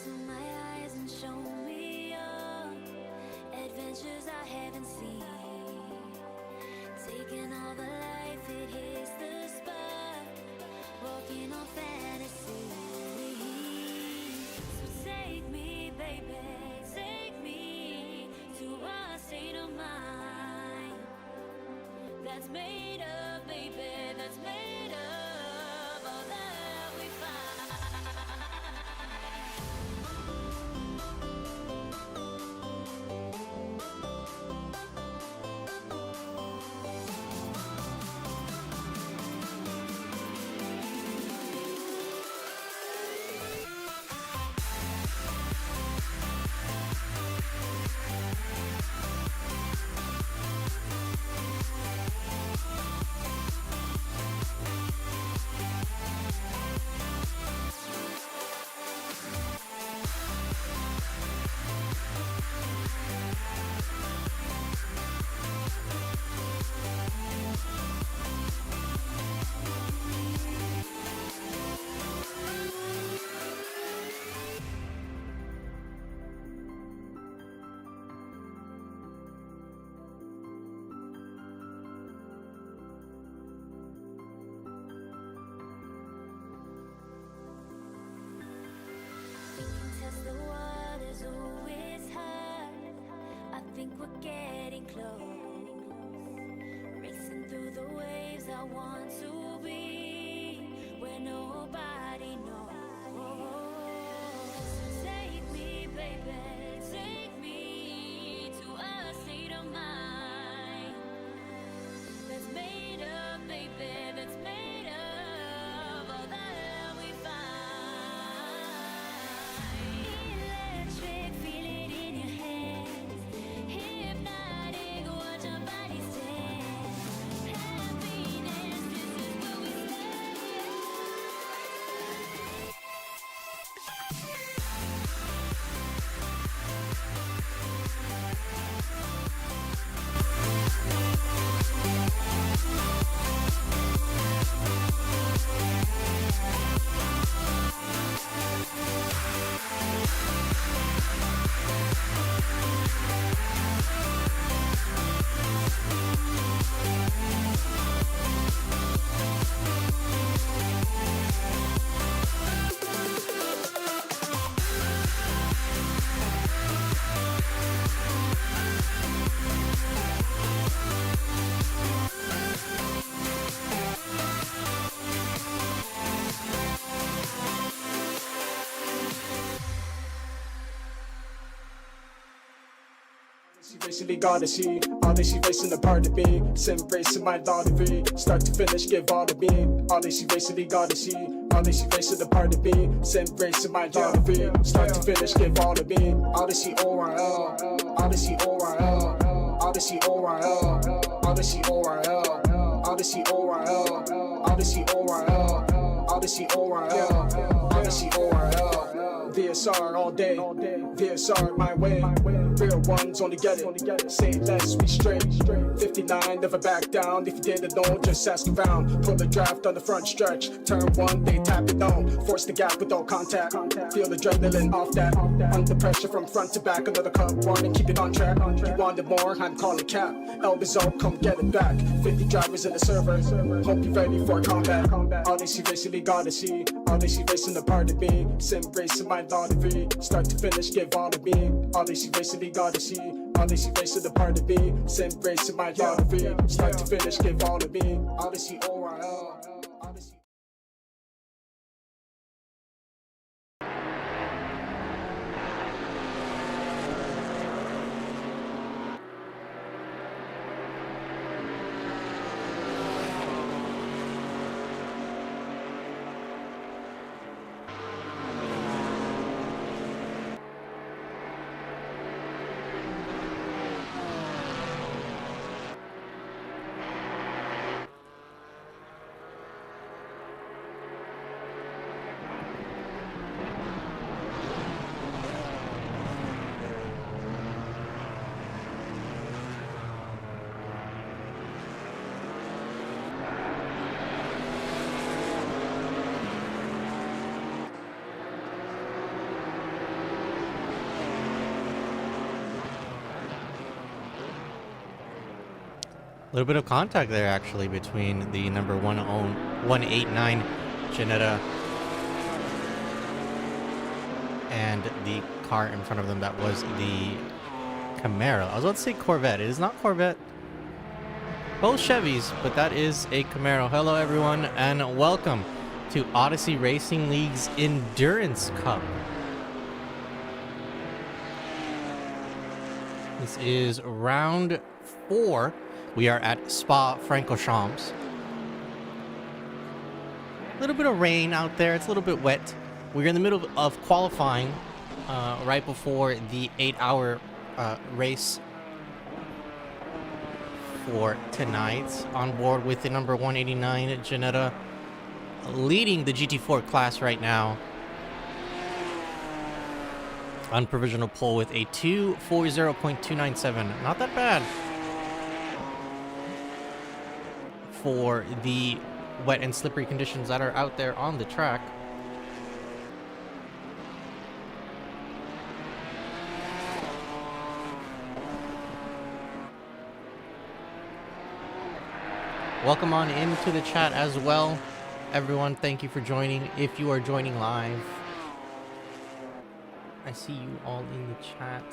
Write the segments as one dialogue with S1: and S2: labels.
S1: into my eyes and show me your adventures I haven't seen. Taking all the life, it hits the spot. Walking on fantasy. So take me, baby, take me to a state of mind that's made up, baby, that's made up all that we find. We can test the waters, oh, it's hot. I think we're getting close. Racing through the waves, I want to be where nobody knows. So take me, baby, take me to a state of mind that's made up, baby, that's made up all that we find. Electric, feel it in your hands. Hypnotic, watch our bodies dance. Happiness, this is where we stay.
S2: She basically gotta see all that she facing a part of me. Sim racing my law degree, start to finish, give all to me. All that she basically gotta see, all that she facing a part of me. Sim racing my law degree, start to finish, give all to me. All that she ORL, all that she ORL, all that she ORL, all that she ORL, all that she ORL, all that she ORL, all that she ORL, all that she ORL. VSR all day, VSR my way. Real ones only get it, say less, we straight. 59, never back down. If you didn't know, just ask around. Pull the draft on the front stretch. Turn one, they tap it down. Force the gap without contact. Feel the adrenaline off that. Under pressure from front to back. Another cup, one and keep it on track. You wanted more, I'm calling cap. Elvis out, come get it back. 50 drivers in the server. Hope you're ready for combat. All they see basically gotta see. All they see racing the part of me. Sim racing my law degree. Start to finish, give all to me. All they see basically gotta see. All they see racing the part of me. Sim racing my law degree. Start to finish, give all to me. All they see ORL. All they see.
S3: A little bit of contact there, actually, between the number 189 Ginetta and the car in front of them that was the Camaro. I was about to say Corvette. It is not Corvette. Both Chevys, but that is a Camaro. Hello, everyone, and welcome to Odyssey Racing League's Endurance Cup. This is round 4. We are at Spa-Francorchamps. A little bit of rain out there. It's a little bit wet. We're in the middle of qualifying right before the 8-hour race for tonight. On board with the number 189 Ginetta, leading the GT4 class right now on provisional pole with a 2:40.297. Not that bad for the wet and slippery conditions that are out there on the track. Welcome on into the chat as well. Everyone, thank you for joining. If you are joining live, I see you all in the chat.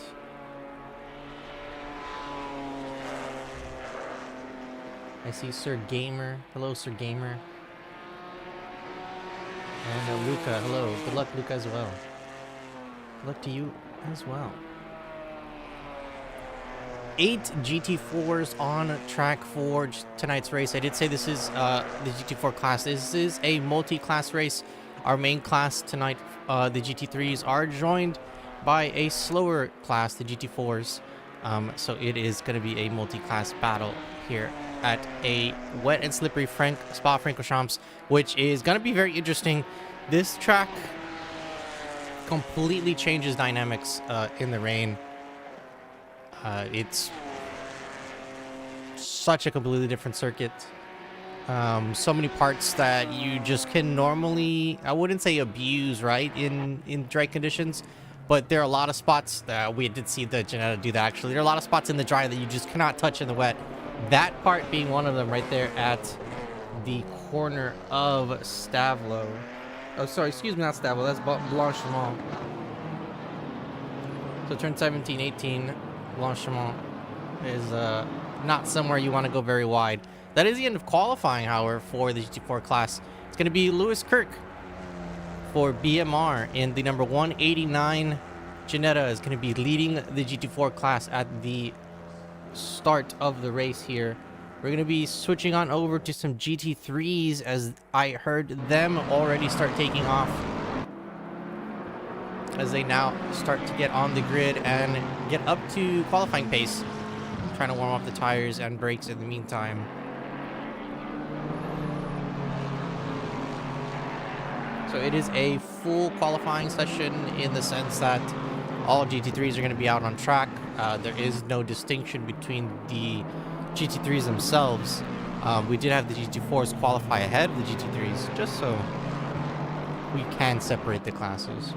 S3: I see Sir Gamer. Hello, Sir Gamer. And Luca. Hello. Good luck, Luca, as well. Good luck to you as well. 8 GT4s on track for tonight's race. I did say this is the GT4 class. This is a multi-class race. Our main class tonight, the GT3s, are joined by a slower class, the GT4s. So it is going to be a multi-class battle here at a wet and slippery Spa-Francorchamps, which is going to be very interesting. This track completely changes dynamics in the rain. It's such a completely different circuit. So many parts that you just can normally, I wouldn't say abuse, right, in dry conditions, but there are a lot of spots that we did see the Ginetta do that actually. There are a lot of spots in the dry that you just cannot touch in the wet. That part being one of them right there at the corner of Stavelot. Oh, sorry, excuse me, not Stavelot, that's Blanchimont. So turn 17, 18, Blanchimont is not somewhere you want to go very wide. That is the end of qualifying, however, for the GT4 class. It's going to be Lewis Kirk for BMR in the number 189. Ginetta is going to be leading the GT4 class at the start of the race here. We're going to be switching on over to some GT3s as I heard them already start taking off, as they now start to get on the grid and get up to qualifying pace, trying to warm up the tires and brakes in the meantime. So it is a full qualifying session in the sense that all GT3s are going to be out on track. There is no distinction between the GT3s themselves. We did have the GT4s qualify ahead of the GT3s just so we can separate the classes.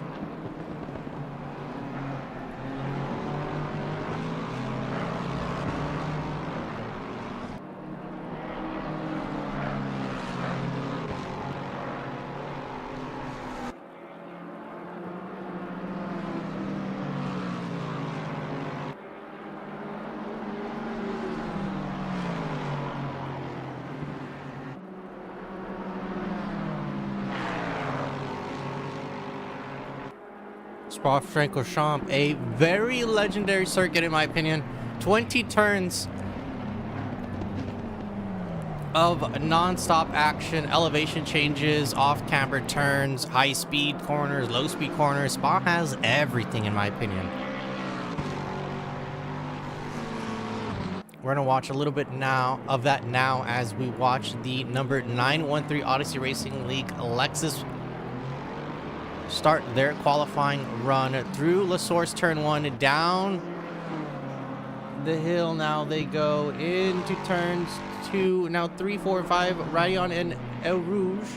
S3: Spa-Francorchamps, a very legendary circuit in my opinion. 20 turns of non-stop action, elevation changes, off-camber turns, high-speed corners, low-speed corners. Spa has everything in my opinion. We're going to watch a little bit now of that now as we watch the number 913 Odyssey Racing League Lexus start their qualifying run through La Source turn 1, down the hill. Now they go into turns 2, now 3, 4, and 5, Rayon and El Rouge,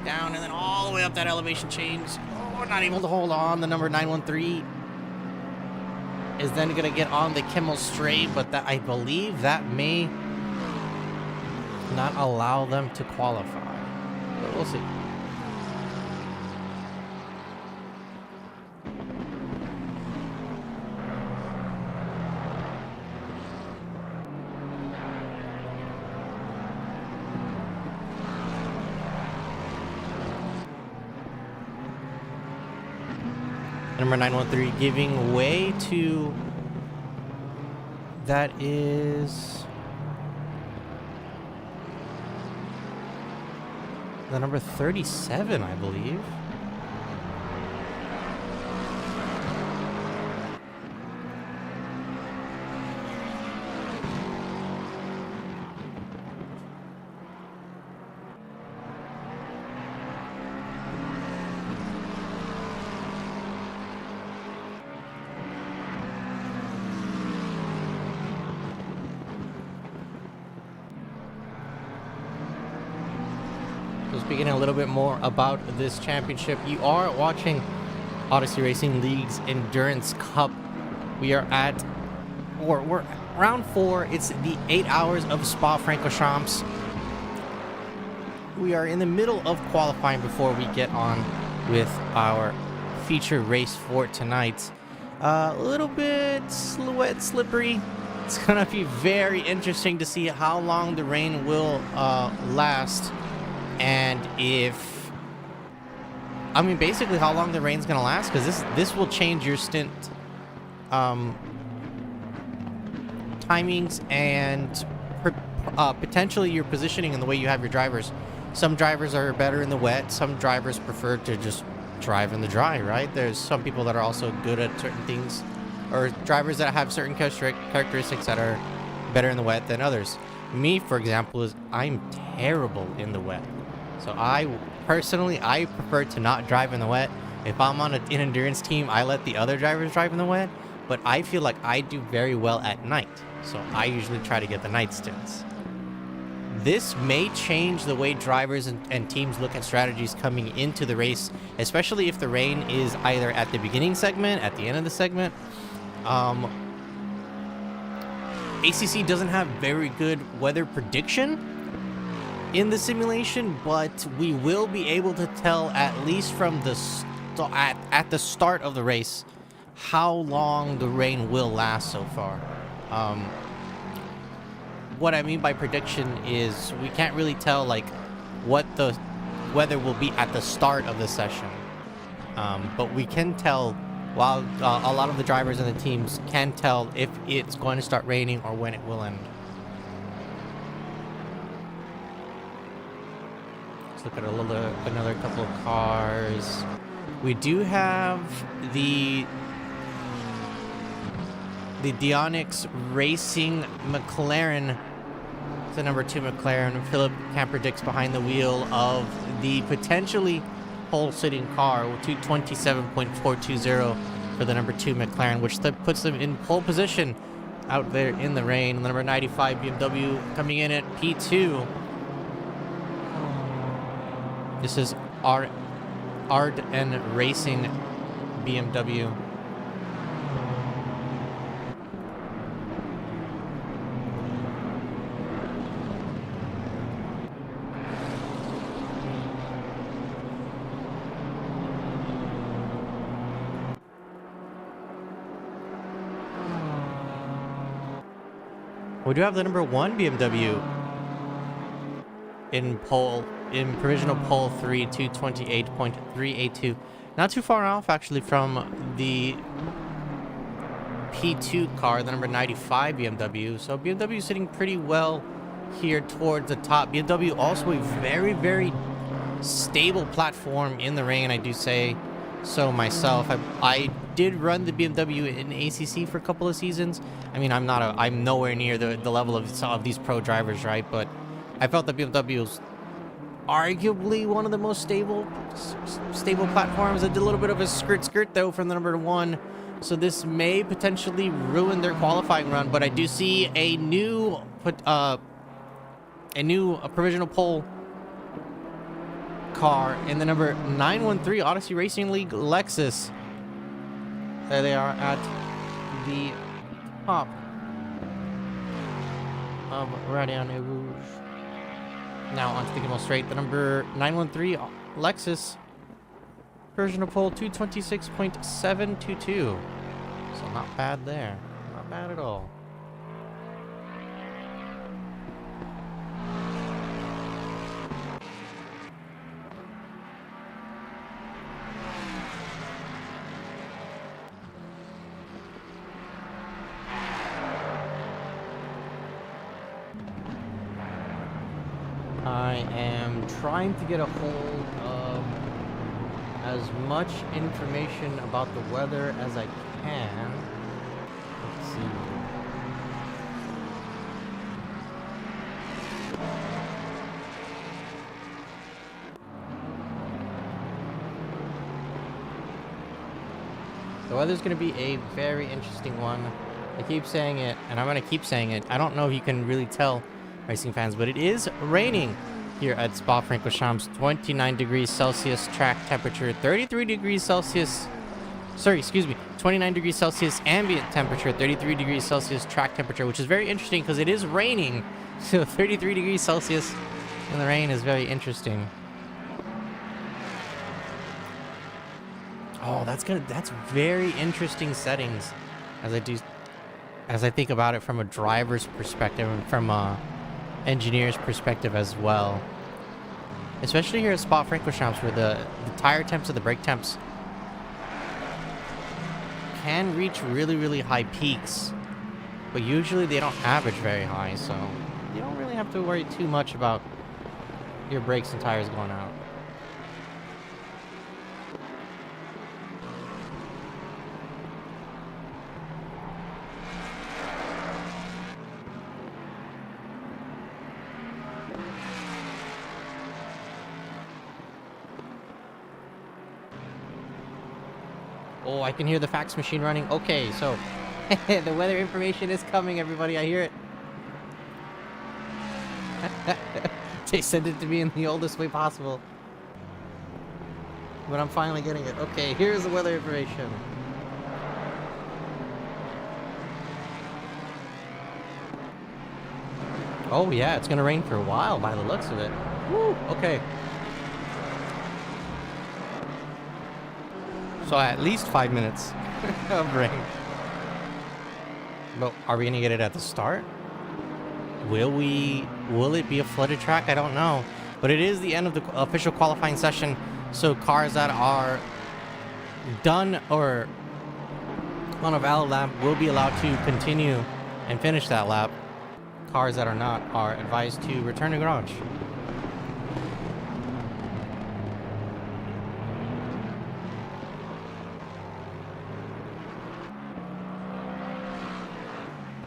S3: down and then all the way up that elevation change. Oh, not able to hold on. The number 913 is then going to get on the Kimmel straight, but that, I believe that may not allow them to qualify. But we'll see. Number 913 giving way to, that is the number 37, I believe. So speaking a little bit more about this championship, you are watching Odyssey Racing League's Endurance Cup. We are at, or we're round 4. It's the 8 hours of Spa-Francorchamps. We are in the middle of qualifying before we get on with our feature race for tonight. A little bit wet, slippery. It's gonna be very interesting to see how long the rain will last, and if, I mean, basically how long the rain's gonna last, because this will change your stint timings and potentially your positioning and the way you have your drivers. Some drivers are better in the wet. Some drivers prefer to just drive in the dry, right? There's some people that are also good at certain things, or drivers that have certain characteristics that are better in the wet than others. Me, for example, I'm terrible in the wet. So I prefer to not drive in the wet. If I'm on an endurance team, I let the other drivers drive in the wet, but I feel like I do very well at night. So I usually try to get the night stints. This may change the way drivers and teams look at strategies coming into the race, especially if the rain is either at the beginning segment, at the end of the segment. ACC doesn't have very good weather prediction in the simulation, but we will be able to tell, at least from the at the start of the race, how long the rain will last so far. What I mean by prediction is we can't really tell like what the weather will be at the start of the session, but we can tell, while a lot of the drivers and the teams can tell if it's going to start raining or when it will end. Let's look at another couple of cars. We do have the Dionix Racing McLaren. It's the number 2 McLaren. Philip Camperdix behind the wheel of the potentially pole-sitting car, 227.420 for the number 2 McLaren, which puts them in pole position out there in the rain. The number 95 BMW coming in at P2. This is Arden Racing BMW. We do have the number 1 BMW in provisional pole 3, 228.382. Not too far off actually from the P2 car, the number 95 BMW. So BMW is sitting pretty well here towards the top. BMW also a very, very stable platform in the rain, I do say so myself. I did run the BMW in ACC for a couple of seasons. I mean, I'm nowhere near the level of these pro drivers, right? But I felt the BMW was arguably one of the most stable platforms. I did a little bit of a skirt though from the number 1, so this may potentially ruin their qualifying run. But I do see a new provisional pole car in the number 913 Odyssey Racing League Lexus. There they are at the top of Radiant Rouge. Now onto the Gimel straight. The number 913 Lexus. Version of pole 226.722. So not bad there. Not bad at all. I am trying to get a hold of as much information about the weather as I can. Let's see. The weather's going to be a very interesting one. I keep saying it, and I'm going to keep saying it. I don't know if you can really tell, racing fans, but it is raining here at Spa-Francorchamps. 29 degrees Celsius track temperature, 33 degrees Celsius. Sorry, excuse me. 29 degrees Celsius ambient temperature, 33 degrees Celsius track temperature, which is very interesting because it is raining. So 33 degrees Celsius in the rain is very interesting. Oh, that's very interesting settings as I think about it from a driver's perspective and from a engineer's perspective as well. Especially here at Spa-Francorchamps, where the tire temps and the brake temps can reach really, really high peaks, but usually they don't average very high, so you don't really have to worry too much about your brakes and tires going out. Oh, I can hear the fax machine running. Okay, so the weather information is coming, everybody. I hear it. They sent it to me in the oldest way possible. But I'm finally getting it. Okay, here's the weather information. Oh, yeah, it's going to rain for a while by the looks of it. Woo, okay. So at least 5 minutes of rain. But are we gonna get it at the start? Will it be a flooded track? I don't know. But it is the end of the official qualifying session. So cars that are done or on a valid lap will be allowed to continue and finish that lap. Cars that are not are advised to return to garage.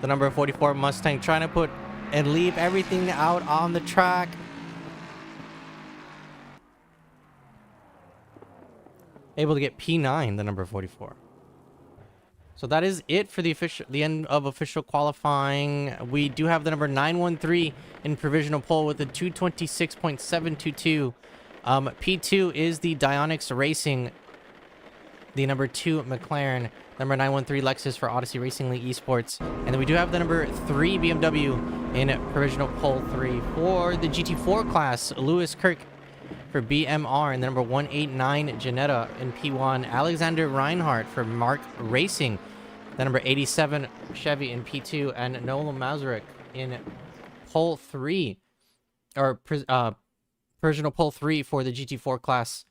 S3: The number 44 Mustang trying to put and leave everything out on the track. Able to get P9, the number 44. So that is it for the end of official qualifying. We do have the number 913 in provisional pole with a 226.722. P2 is the Dionyx Racing, the number 2 McLaren, number 913 Lexus for Odyssey Racing League Esports. And then we do have the number 3 BMW in provisional pole 3 for the GT4 class, Lewis Kirk for BMR, and the number 189 Janetta in P1, Alexander Reinhardt for Mark Racing, the number 87 Chevy in P2, and Nolan Mazurek in pole 3, or provisional pole 3 for the GT4 class.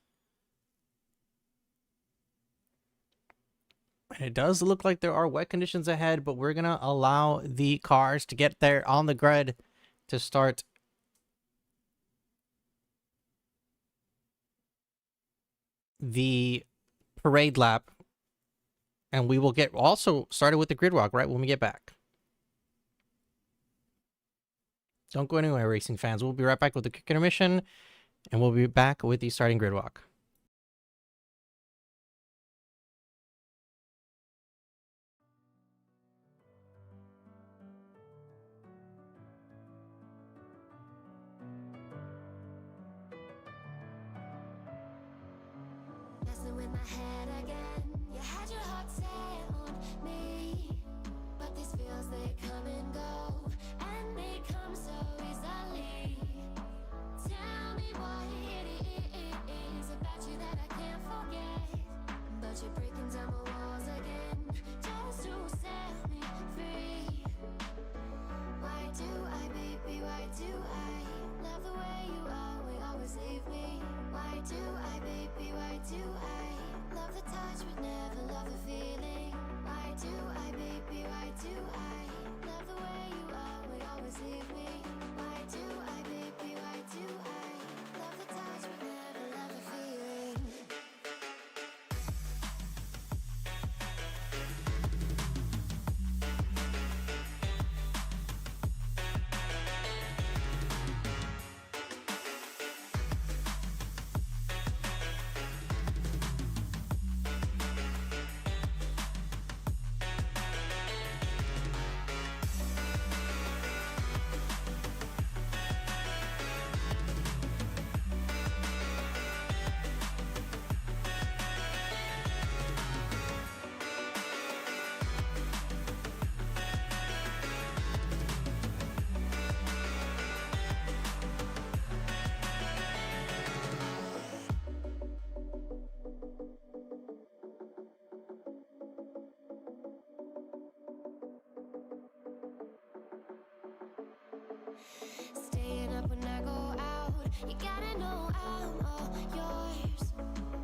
S3: And it does look like there are wet conditions ahead, but we're going to allow the cars to get there on the grid to start the parade lap. And we will get also started with the grid walk right when we get back. Don't go anywhere, racing fans. We'll be right back with the quick intermission, and we'll be back with the starting grid walk.
S1: Messing with my head again. You had your heart set on me, but these feels, they come and go, and they come so easily. You gotta know I'm all yours.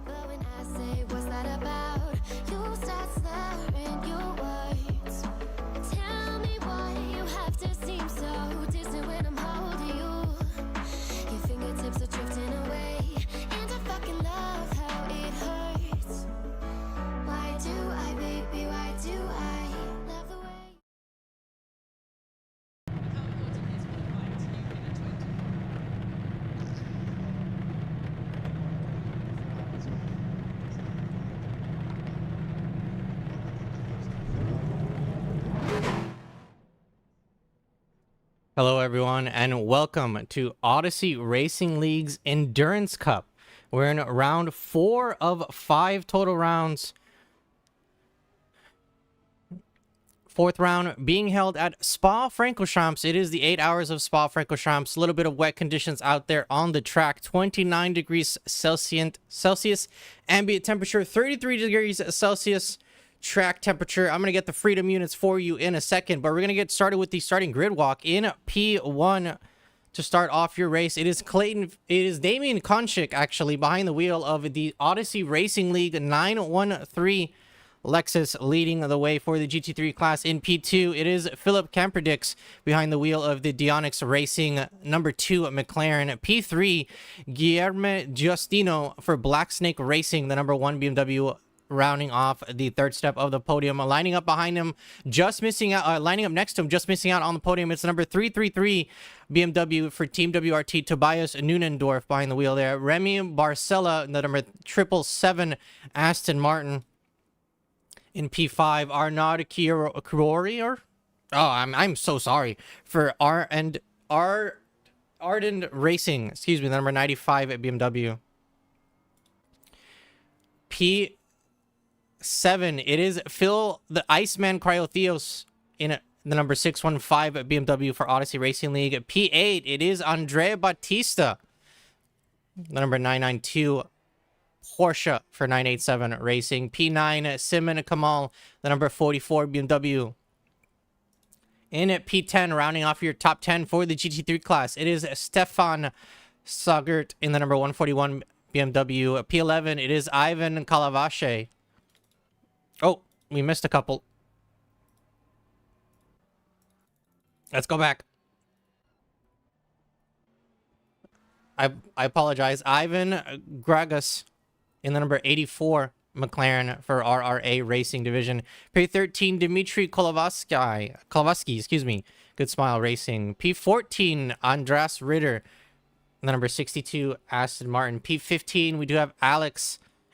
S1: But when I say what's that about, you start slurring your words. Tell me why you have to seem so distant when I'm holding you. Your fingertips are drifting away, and I fucking love how it hurts. Why do I, baby, why do I love the way?
S3: Hello, everyone, and welcome to Odyssey Racing League's Endurance Cup. We're in round 4 of 5 total rounds. Fourth round being held at Spa-Francorchamps. It is the 8 hours of Spa-Francorchamps. A little bit of wet conditions out there on the track. 29 degrees Celsius. Ambient temperature, 33 degrees Celsius. Track temperature. I'm going to get the freedom units for you in a second, but we're going to get started with the starting grid walk in P1 to start off your race. It is Damian Konchik, actually, behind the wheel of the Odyssey Racing League 913 Lexus, leading the way for the GT3 class. In P2, it is Philip Camperdix behind the wheel of the Dionix Racing number 2 McLaren. P3, Guillermo Giustino for Black Snake Racing, the number 1 BMW, rounding off the third step of the podium. Lining up behind him, just missing out, lining up next to him, just missing out on the podium. It's the number 333 BMW for Team WRT, Tobias Nunendorf behind the wheel there. Remy Barcella, the number 777 Aston Martin. In P5, Arnaud Kirory, I'm so sorry, for Arden Racing, excuse me, the number 95 at BMW. P7, it is Phil the Iceman Cryotheos in the number 615 at BMW for Odyssey Racing League. P8, it is Andrea Battista, the number 992 Porsche for 987 Racing. P9, Simon Kamal, the number 44 BMW. In P10, rounding off your top 10 for the GT3 class, it is Stefan Sagert in the number 141 BMW. P11, it is Ivan Kalavache. Oh, we missed a couple. Let's go back. I apologize. Ivan Gragas in the number 84 McLaren for RRA Racing Division. P13, Dmitry Kolovsky, excuse me. Good Smile Racing. P14, Andras Ritter, the number 62 Aston Martin. P15, we do have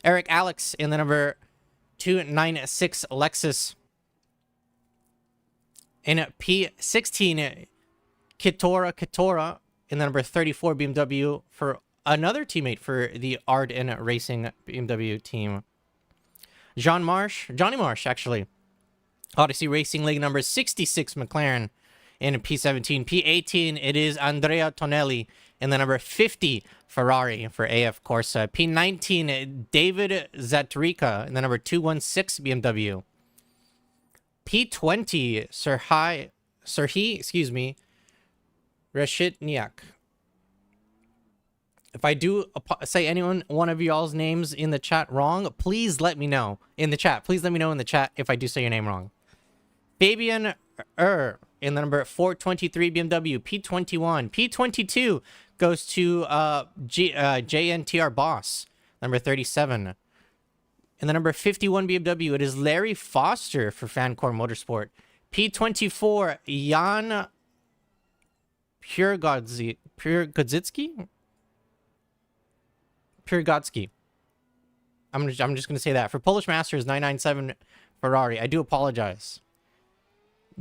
S3: Eric Alex in the number 296 Lexus. In P16, Kitora in the number 34 BMW for another teammate for the Arden Racing BMW team. Johnny Marsh, actually. Odyssey Racing League number 66 McLaren in P17. P18, it is Andrea Tonelli in the number 50 Ferrari for AF Corsa. P19, David Zatrica in the number 216 BMW. P20, Serhi, Reshitniak. If I do say one of y'all's names in the chat wrong, please let me know in the chat. Please let me know in the chat if I do say your name wrong. Fabian in the number 423 BMW. P21. P22 goes to JNTR Boss, number 37. In the number 51 BMW, it is Larry Foster for Fancore Motorsport. P24, Jan Purgotsky. I'm just going to say that. For Polish Masters 997 Ferrari. I do apologize.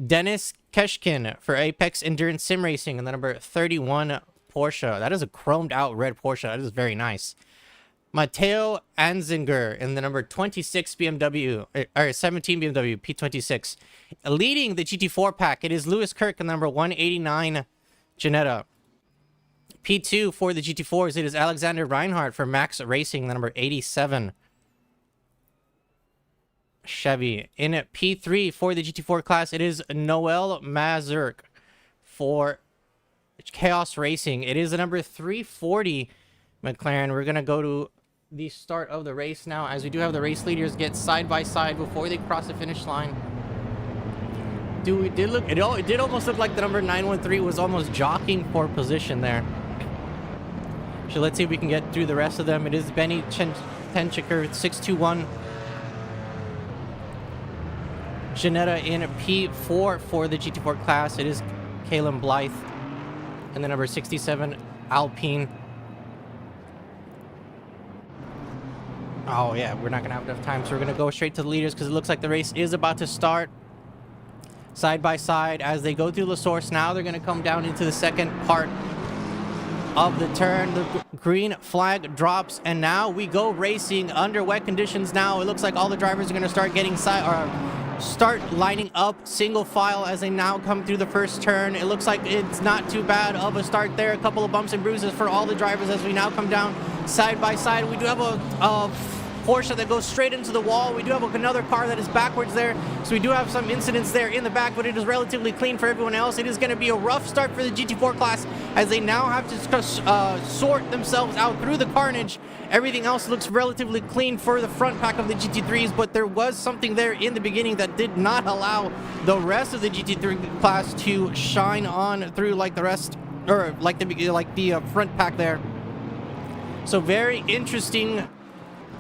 S3: Dennis Keshkin for Apex Endurance Sim Racing and the number 31 Porsche. That is a chromed out red Porsche. That is very nice. Matteo Anzinger in the number 26 BMW, or 17 BMW P26. Leading the GT4 pack, it is Lewis Kirk in the number 189 Janetta. P2 for the GT4s, it is Alexander Reinhardt for Max Racing, the number 87 Chevy. In P3 for the GT4 class, it is Noel Mazurk for Chaos Racing. It is the number 340 McLaren. We're going to go to the start of the race now, as we do have the race leaders get side by side before they cross the finish line. Dude, it did almost look like the number 913 was almost jockeying for position there. So let's see if we can get through the rest of them. It is Benny Tenchiker, 621. Janetta in P4 for the GT4 class. It is Caleb Blythe. And the number 67, Alpine. Oh, yeah, we're not going to have enough time, so we're going to go straight to the leaders because it looks like the race is about to start. Side by side as they go through La Source. Now they're going to come down into the second part of the turn. The green flag drops, and now we go racing under wet conditions. Now it looks like all the drivers are going to start getting start lining up single file as they now come through the first turn. It looks like it's not too bad of a start there. A couple of bumps and bruises for all the drivers as we now come down side by side. We do have a Porsche that goes straight into the wall. We do have another car that is backwards there, so we do have some incidents there in the back, but it is relatively clean for everyone else. It is going to be a rough start for the GT4 class as they now have to sort themselves out through the carnage. Everything else looks relatively clean for the front pack of the GT3s, but there was something there in the beginning that did not allow the rest of the GT3 class to shine on through like the rest, or like the front pack there. So very interesting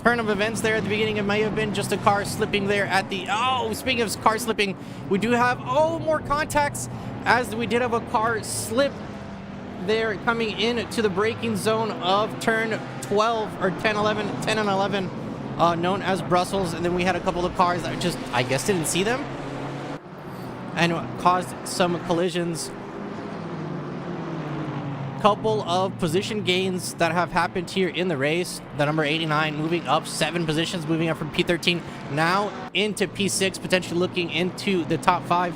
S3: turn of events there at the beginning. It may have been just a car slipping there at the... Oh, speaking of car slipping, we do have, more contacts, as we did have a car slip there coming in to the braking zone of turn 12, or 10 and 11, known as Brussels. And then we had a couple of cars that just, I guess, didn't see them and caused some collisions. Couple of position gains that have happened here in the race. The number 89 moving up 7 positions, moving up from P13 now into P6, potentially looking into the top 5,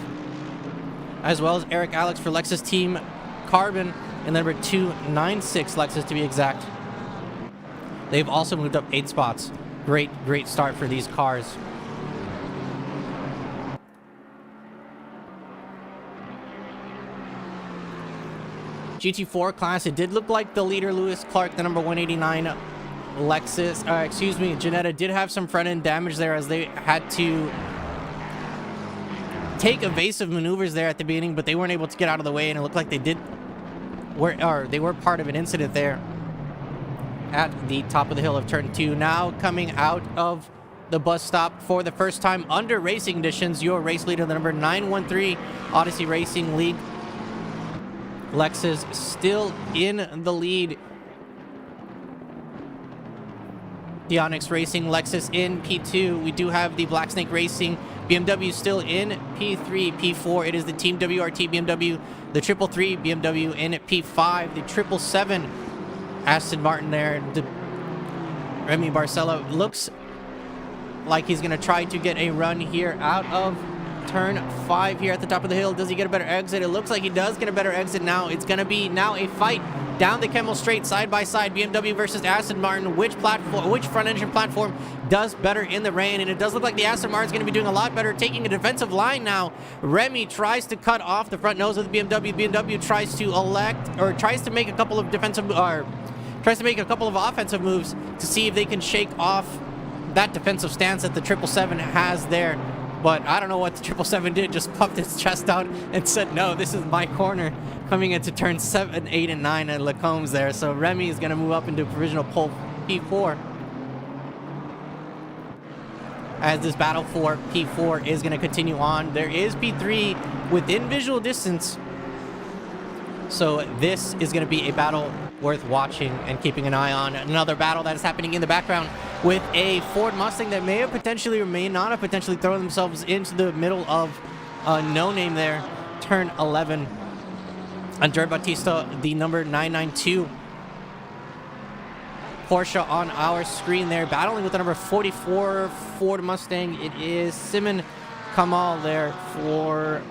S3: as well as Eric Alex for Lexus Team Carbon, and number 296 Lexus to be exact. They've also moved up 8 spots. Great start for these cars. GT4 class, it did look like the leader, Lewis Clark, the number 189 Lexus, Janetta did have some front end damage there as they had to take evasive maneuvers there at the beginning, but they weren't able to get out of the way, and it looked like they were part of an incident there at the top of the hill of turn 2. Now coming out of the bus stop for the first time under racing conditions, your race leader, the number 913 Odyssey Racing League Lexus, still in the lead. The Onyx Racing Lexus in P2. We do have the Black Snake Racing BMW still in P3, P4. It is the Team WRT BMW, the 333 BMW in P5, the 777 Aston Martin there. Remy Barcelo looks like he's going to try to get a run here out of turn 5 here at the top of the hill. Does he get a better exit? It looks like he does get a better exit now. It's going to be now a fight down the Kemmel Straight, side by side, BMW versus Aston Martin. Which front engine platform does better in the rain? And it does look like the Aston Martin is going to be doing a lot better, taking a defensive line now. Remy tries to cut off the front nose of the BMW. BMW tries to make a couple of offensive moves to see if they can shake off that defensive stance that the 777 has there. But I don't know what the 777 did, just puffed its chest out and said, no, this is my corner, coming into turn 7, 8, and 9 at Lacombe's there. So Remy is going to move up into provisional pole P4. As this battle for P4 is going to continue on. There is P3 within visual distance. So this is going to be a battle worth watching and keeping an eye on. Another battle that is happening in the background with a Ford Mustang that may have potentially or may not have potentially thrown themselves into the middle of no name there. Turn 11. Andrea Bautista, the number 992 Porsche on our screen there, battling with the number 44 Ford Mustang. It is Simon Kamal there for...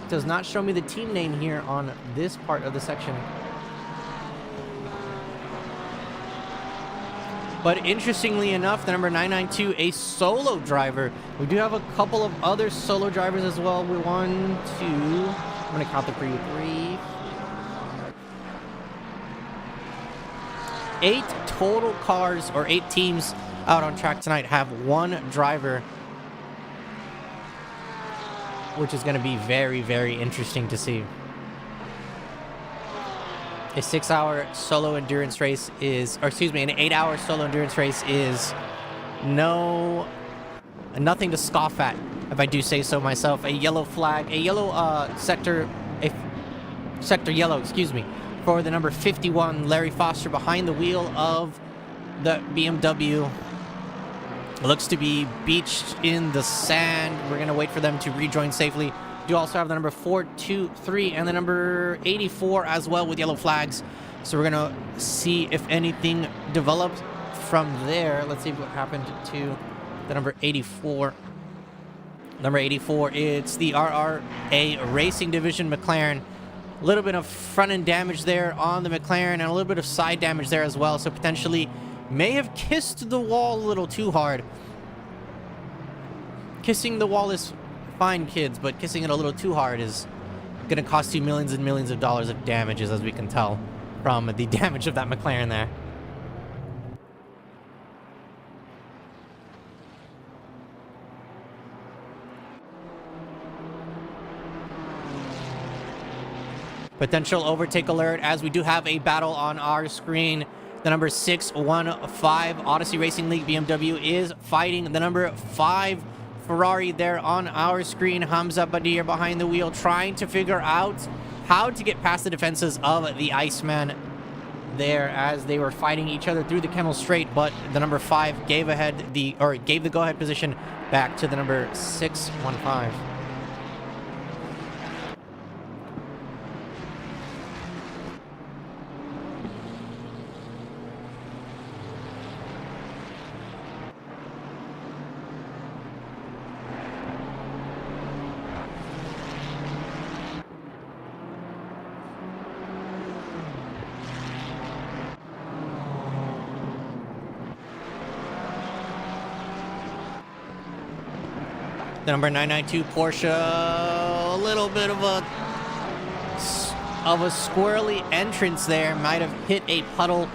S3: does not show me the team name here on this part of the section. But interestingly enough, the number 992, a solo driver. We do have a couple of other solo drivers as well. I'm going to count them for you. 3, 8 total cars, or 8 teams out on track tonight have 1 driver, which is going to be very, very interesting to see. A 6-hour solo endurance race is, or excuse me, an 8-hour solo endurance race is nothing to scoff at, if I do say so myself. A yellow flag, a yellow sector yellow, excuse me, for the number 51, Larry Foster, behind the wheel of the BMW. It looks to be beached in the sand. We're going to wait for them to rejoin safely. We do also have the number 423 and the number 84 as well with yellow flags. So we're going to see if anything developed from there. Let's see what happened to the number 84. Number 84, it's the RRA Racing Division McLaren. A little bit of front-end damage there on the McLaren and a little bit of side damage there as well. So potentially may have kissed the wall a little too hard. Kissing the wall is fine, kids, but kissing it a little too hard is going to cost you millions and millions of dollars of damages, as we can tell from the damage of that McLaren there. Potential overtake alert, as we do have a battle on our screen. The number 615 Odyssey Racing League BMW is fighting the number 5 Ferrari there on our screen. Hamza Badir behind the wheel, trying to figure out how to get past the defenses of the Iceman there as they were fighting each other through the Kennel Straight, but the number 5 gave the go-ahead position back to the number 615. The number 992 Porsche, a little bit of a squirrely entrance there, might have hit a puddle.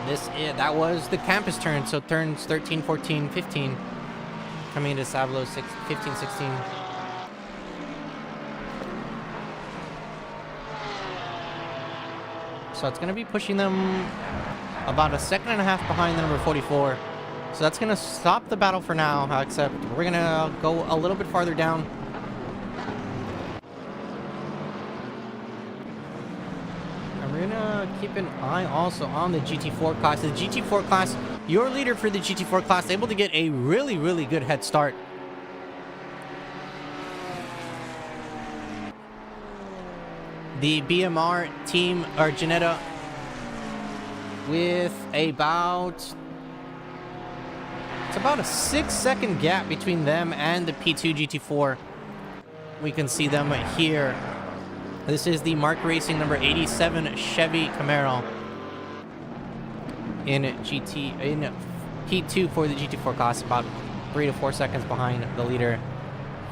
S3: That was the campus turn, so turns 13, 14, 15 coming into Savlo 15, 16. So it's going to be pushing them about a second and a half behind the number 44. So that's going to stop the battle for now, except we're going to go a little bit farther down. And we're going to keep an eye also on the GT4 class. The GT4 class, your leader for the GT4 class, able to get a really, really good head start. The BMR team, or Janetta, with it's about a 6-second gap between them and the P2 GT4. We can see them here. This is the Mark Racing number 87 Chevy Camaro in P2 for the GT4 class, about 3 to 4 seconds behind the leader.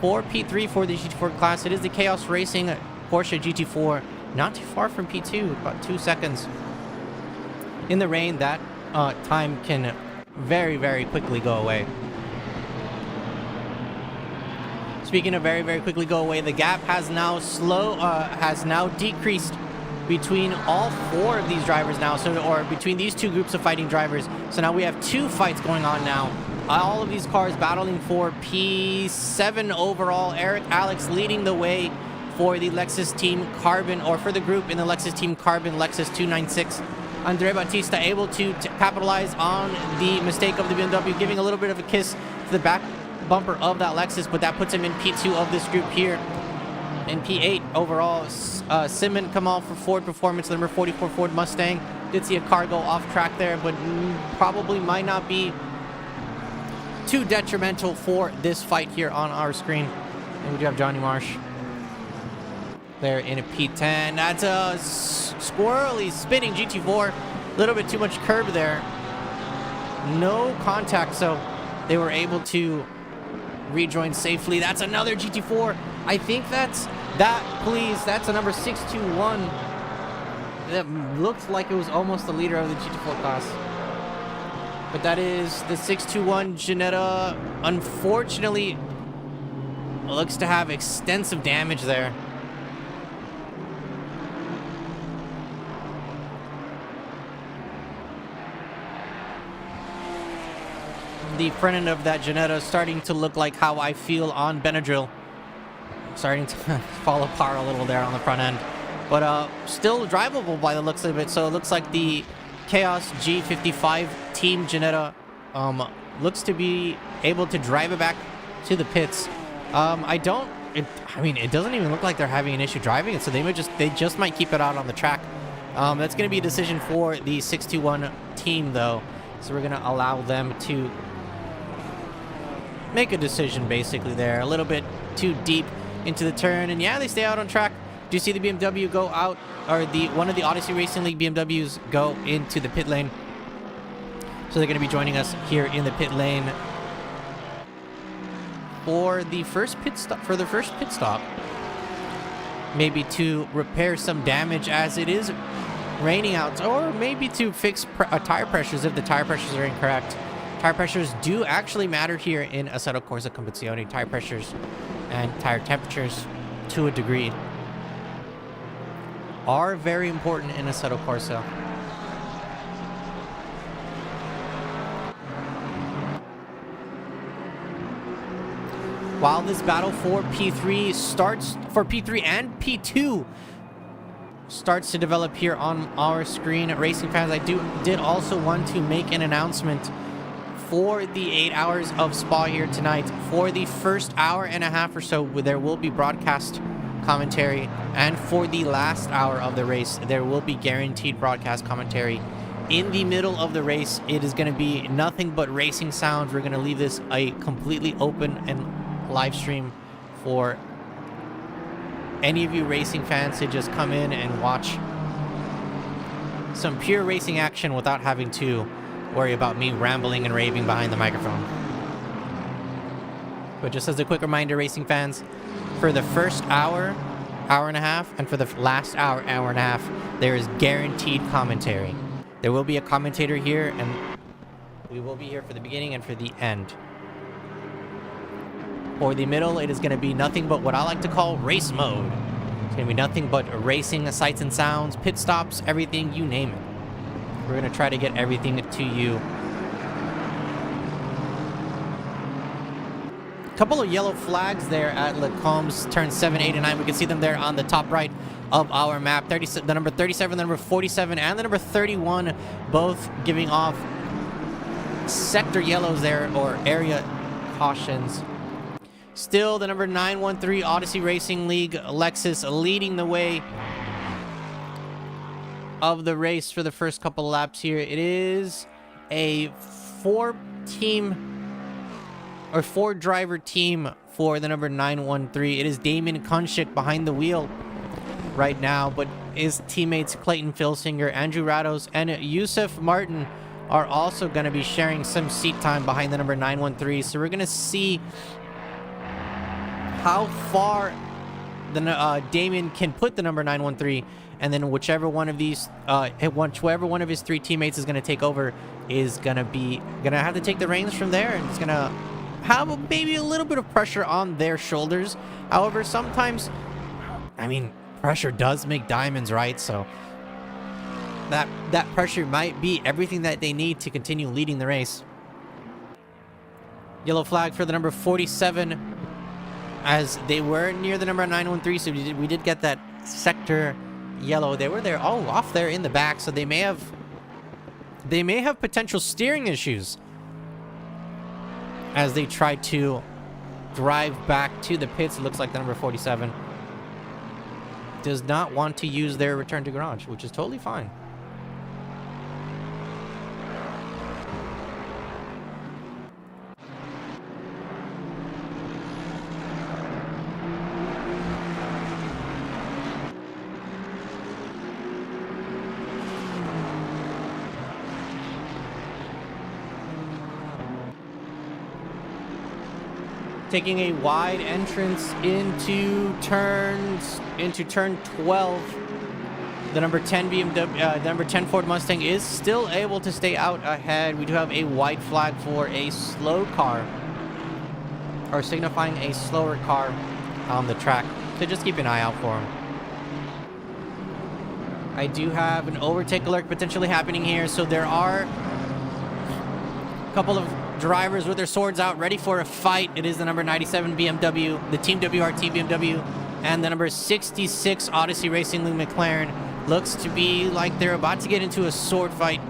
S3: For P3 for the GT4 class, it is the Chaos Racing Porsche GT4, not too far from P2, about 2 seconds. In the rain, that time can very, very quickly go away. Speaking of very, very quickly go away, the gap has now decreased between all 4 of these drivers now, or between these 2 groups of fighting drivers. So now we have 2 fights going on now. All of these cars battling for P7 overall. Eric Alex leading the way for the Lexus Team Carbon, or for the group in the Lexus Team Carbon Lexus 296. Andre Bautista able to capitalize on the mistake of the BMW, giving a little bit of a kiss to the back bumper of that Lexus, but that puts him in P2 of this group here. In P8 overall, Simon Kamal for Ford Performance, the number 44 Ford Mustang. Did see a car go off track there, but probably might not be too detrimental for this fight here on our screen. And we do have Johnny Marsh there in a P10. That's a squirrely spinning GT4. A little bit too much curb there. No contact, so they were able to rejoin safely. That's another GT4. I think that's a number 621 That looked like it was almost the leader of the GT4 class. But that is the 621 Ginetta. Unfortunately, looks to have extensive damage there. The front end of that Ginetta starting to look like how I feel on Benadryl. Starting to fall apart a little there on the front end. But still drivable by the looks of it. So it looks like the Chaos G55 Team Ginetta looks to be able to drive it back to the pits. I mean, it doesn't even look like they're having an issue driving it, so they just might keep it out on the track. That's going to be a decision for the 621 team, though. So we're going to allow them to make a decision basically there. A little bit too deep into the turn, and yeah, they stay out on track. Do you see the BMW go out, or one of the Odyssey Racing League BMWs go into the pit lane? So they're going to be joining us here in the pit lane for the first pit stop. Maybe to repair some damage as it is raining out, or maybe to fix tire pressures if the tire pressures are incorrect. Tire pressures do actually matter here in Assetto Corsa Competizione. Tire pressures and tire temperatures, to a degree, are very important in Assetto Corsa. While this battle for P3 and P2 starts to develop here on our screen, racing fans, I did also want to make an announcement for the 8 hours of Spa here tonight. For the first hour and a half or so, there will be broadcast commentary, and for the last hour of the race, there will be guaranteed broadcast commentary. In the middle of the race, it is going to be nothing but racing sounds. We're going to leave this a completely open and live stream for any of you racing fans to just come in and watch some pure racing action without having to worry about me rambling and raving behind the microphone. But just as a quick reminder, racing fans, for the first hour and a half, and for the last hour and a half, there is guaranteed commentary. There will be a commentator here, and we will be here for the beginning and for the end. For the middle, it is going to be nothing but what I like to call race mode. It's going to be nothing but racing sights and sounds, pit stops, everything, you name it. We're going to try to get everything to you. A couple of yellow flags there at Le Combs, turn 7, 8, and 9. We can see them there on the top right of our map. The number 37, the number 47, and the number 31, both giving off sector yellows there, or area cautions. Still, the number 913 Odyssey Racing League Lexus leading the way of the race for the first couple of laps here. It is a four-driver team for the number 913. It is Damien Kunschik behind the wheel right now, but his teammates Clayton Filsinger, Andrew Rados, and Yusuf Martin are also going to be sharing some seat time behind the number 913. So we're going to see how far Damien can put the number 913, and then whichever one of his three teammates is going to take over is going to have to take the reins from there, and it's going to have maybe a little bit of pressure on their shoulders. However, sometimes, I mean, pressure does make diamonds, right? So that pressure might be everything that they need to continue leading the race. Yellow flag for the number 47, as they were near the number 913, so we did get that sector yellow. They were there, off there in the back, so they may have potential steering issues as they try to drive back to the pits. It looks like the number 47 does not want to use their return to garage, which is totally fine. Taking a wide entrance into turn 12. The number 10 BMW, the number 10 Ford Mustang is still able to stay out ahead. We do have a white flag for a slow car, or signifying a slower car on the track. So just keep an eye out for him. I do have an overtake alert potentially happening here, so there are a couple of drivers with their swords out, ready for a fight. It is the number 97 BMW, the Team WRT BMW, and the number 66 Odyssey Racing Lou McLaren. Looks to be like they're about to get into a sword fight.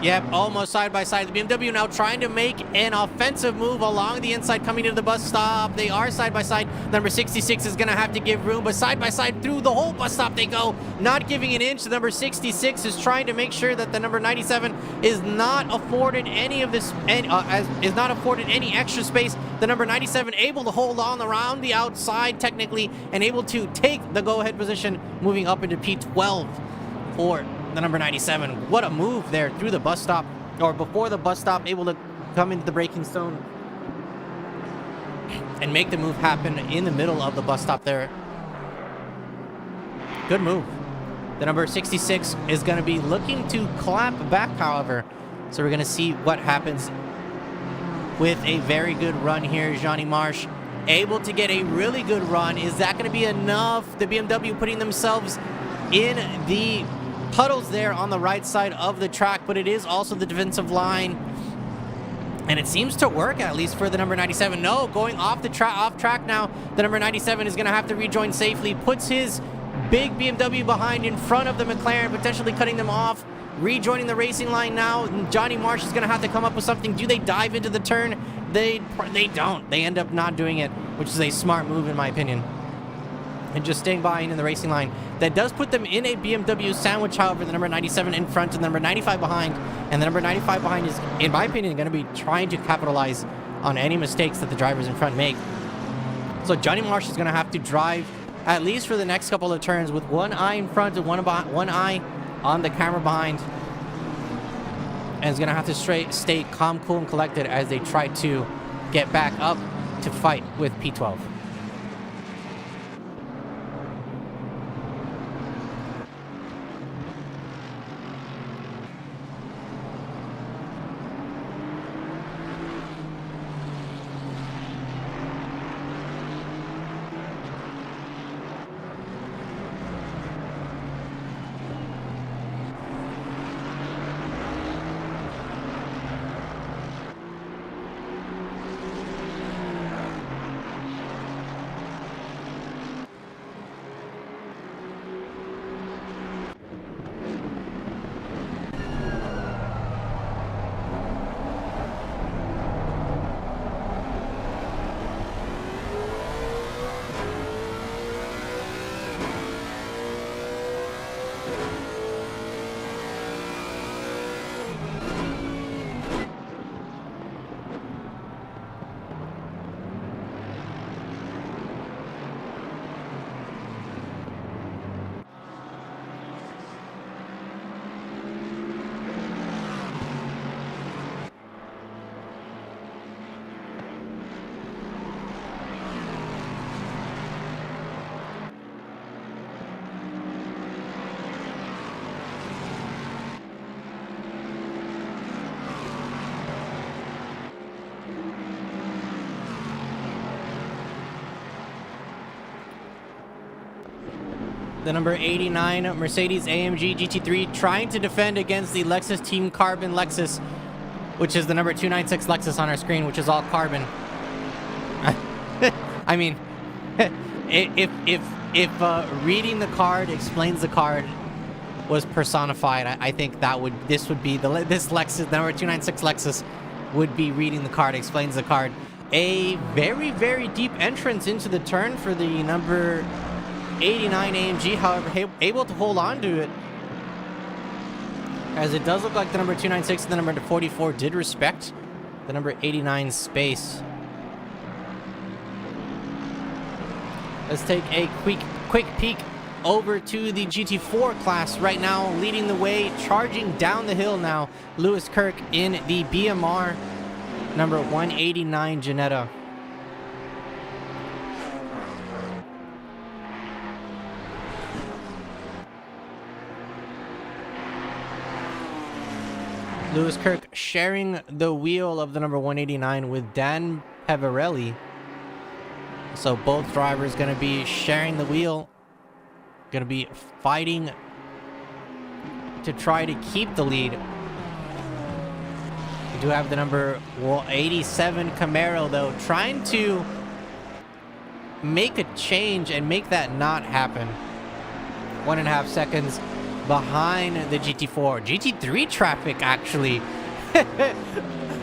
S3: Yep, almost side by side. The BMW now trying to make an offensive move along the inside, coming to the bus stop. They are side by side. Number 66 is going to have to give room, but side by side through the whole bus stop they go, not giving an inch. The number 66 is trying to make sure that the number 97 is not afforded any of this, is not afforded any extra space. The number 97 able to hold on around the outside technically and able to take the go-ahead position, moving up into P12 for the number 97. What a move there through the bus stop, or before the bus stop, able to come into the braking zone and make the move happen in the middle of the bus stop there. Good move. The number 66 is going to be looking to clap back, however. So we're going to see what happens with a very good run here. Johnny Marsh able to get a really good run. Is that going to be enough? The BMW putting themselves in the puddles there on the right side of the track, but it is also the defensive line, and it seems to work, at least for the number 97. No, going off track now. The number 97 is going to have to rejoin safely, puts his big BMW behind in front of the McLaren, potentially cutting them off, rejoining the racing line now. Johnny Marsh is going to have to come up with something. Do they dive into the turn? They don't. They end up not doing it, which is a smart move in my opinion, and just staying behind in the racing line. That does put them in a BMW sandwich, however. The number 97 in front and the number 95 behind. And the number 95 behind is, in my opinion, going to be trying to capitalize on any mistakes that the drivers in front make. So Johnny Marsh is going to have to drive, at least for the next couple of turns, with one eye in front and one eye on the camera behind. And is going to have to stay calm, cool, and collected as they try to get back up to fight with P12. The number 89 Mercedes-AMG GT3 trying to defend against the Lexus Team Carbon Lexus, which is the number 296 Lexus on our screen, which is all carbon. I mean, if reading the card explains the card was personified, I think this would be this Lexus, the number 296 Lexus, would be reading the card explains the card. A very, very deep entrance into the turn for the number 89 AMG, however, able to hold on to it, as it does look like the number 296 and the number 44 did respect the number 89 space. Let's take a quick peek over to the GT4 class right now. Leading the way, charging down the hill now, Lewis Kirk in the BMR number 189 Jetta. Lewis Kirk sharing the wheel of the number 189 with Dan Peverelli. So both drivers going to be sharing the wheel, going to be fighting to try to keep the lead. We do have the number 87 Camaro, though, trying to make a change and make that not happen. 1.5 seconds behind the GT4. GT3 traffic, actually.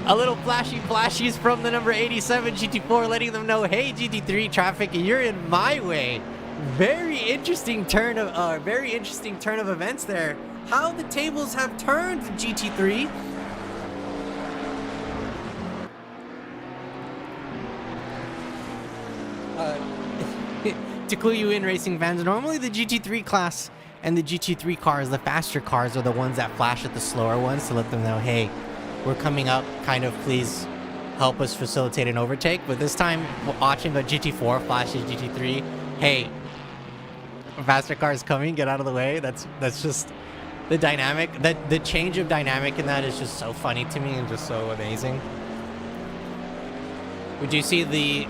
S3: A little flashies from the number 87 GT4, letting them know, hey, GT3 traffic, you're in my way. Very interesting turn of events there. How the tables have turned, GT3. To clue you in, racing fans, normally the GT3 class and the GT3 cars, the faster cars, are the ones that flash at the slower ones to let them know, hey, we're coming up, kind of, please help us facilitate an overtake. But this time, watching the GT4 flashes GT3, hey, faster cars coming, get out of the way. That's just the dynamic. The change of dynamic in that is just so funny to me and just so amazing. We do see that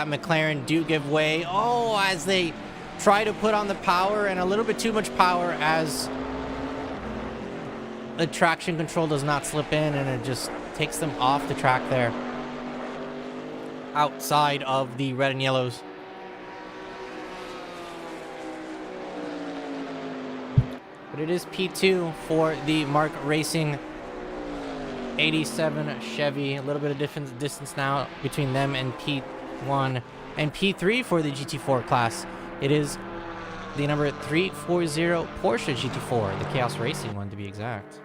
S3: McLaren do give way. Oh, as they try to put on the power, and a little bit too much power as the traction control does not slip in, and it just takes them off the track there, outside of the red and yellows. But it is P2 for the Mark Racing 87 Chevy. A little bit of distance now between them and P1 and P3 for the GT4 class. It is the number 340 Porsche GT4, the Chaos Racing one to be exact.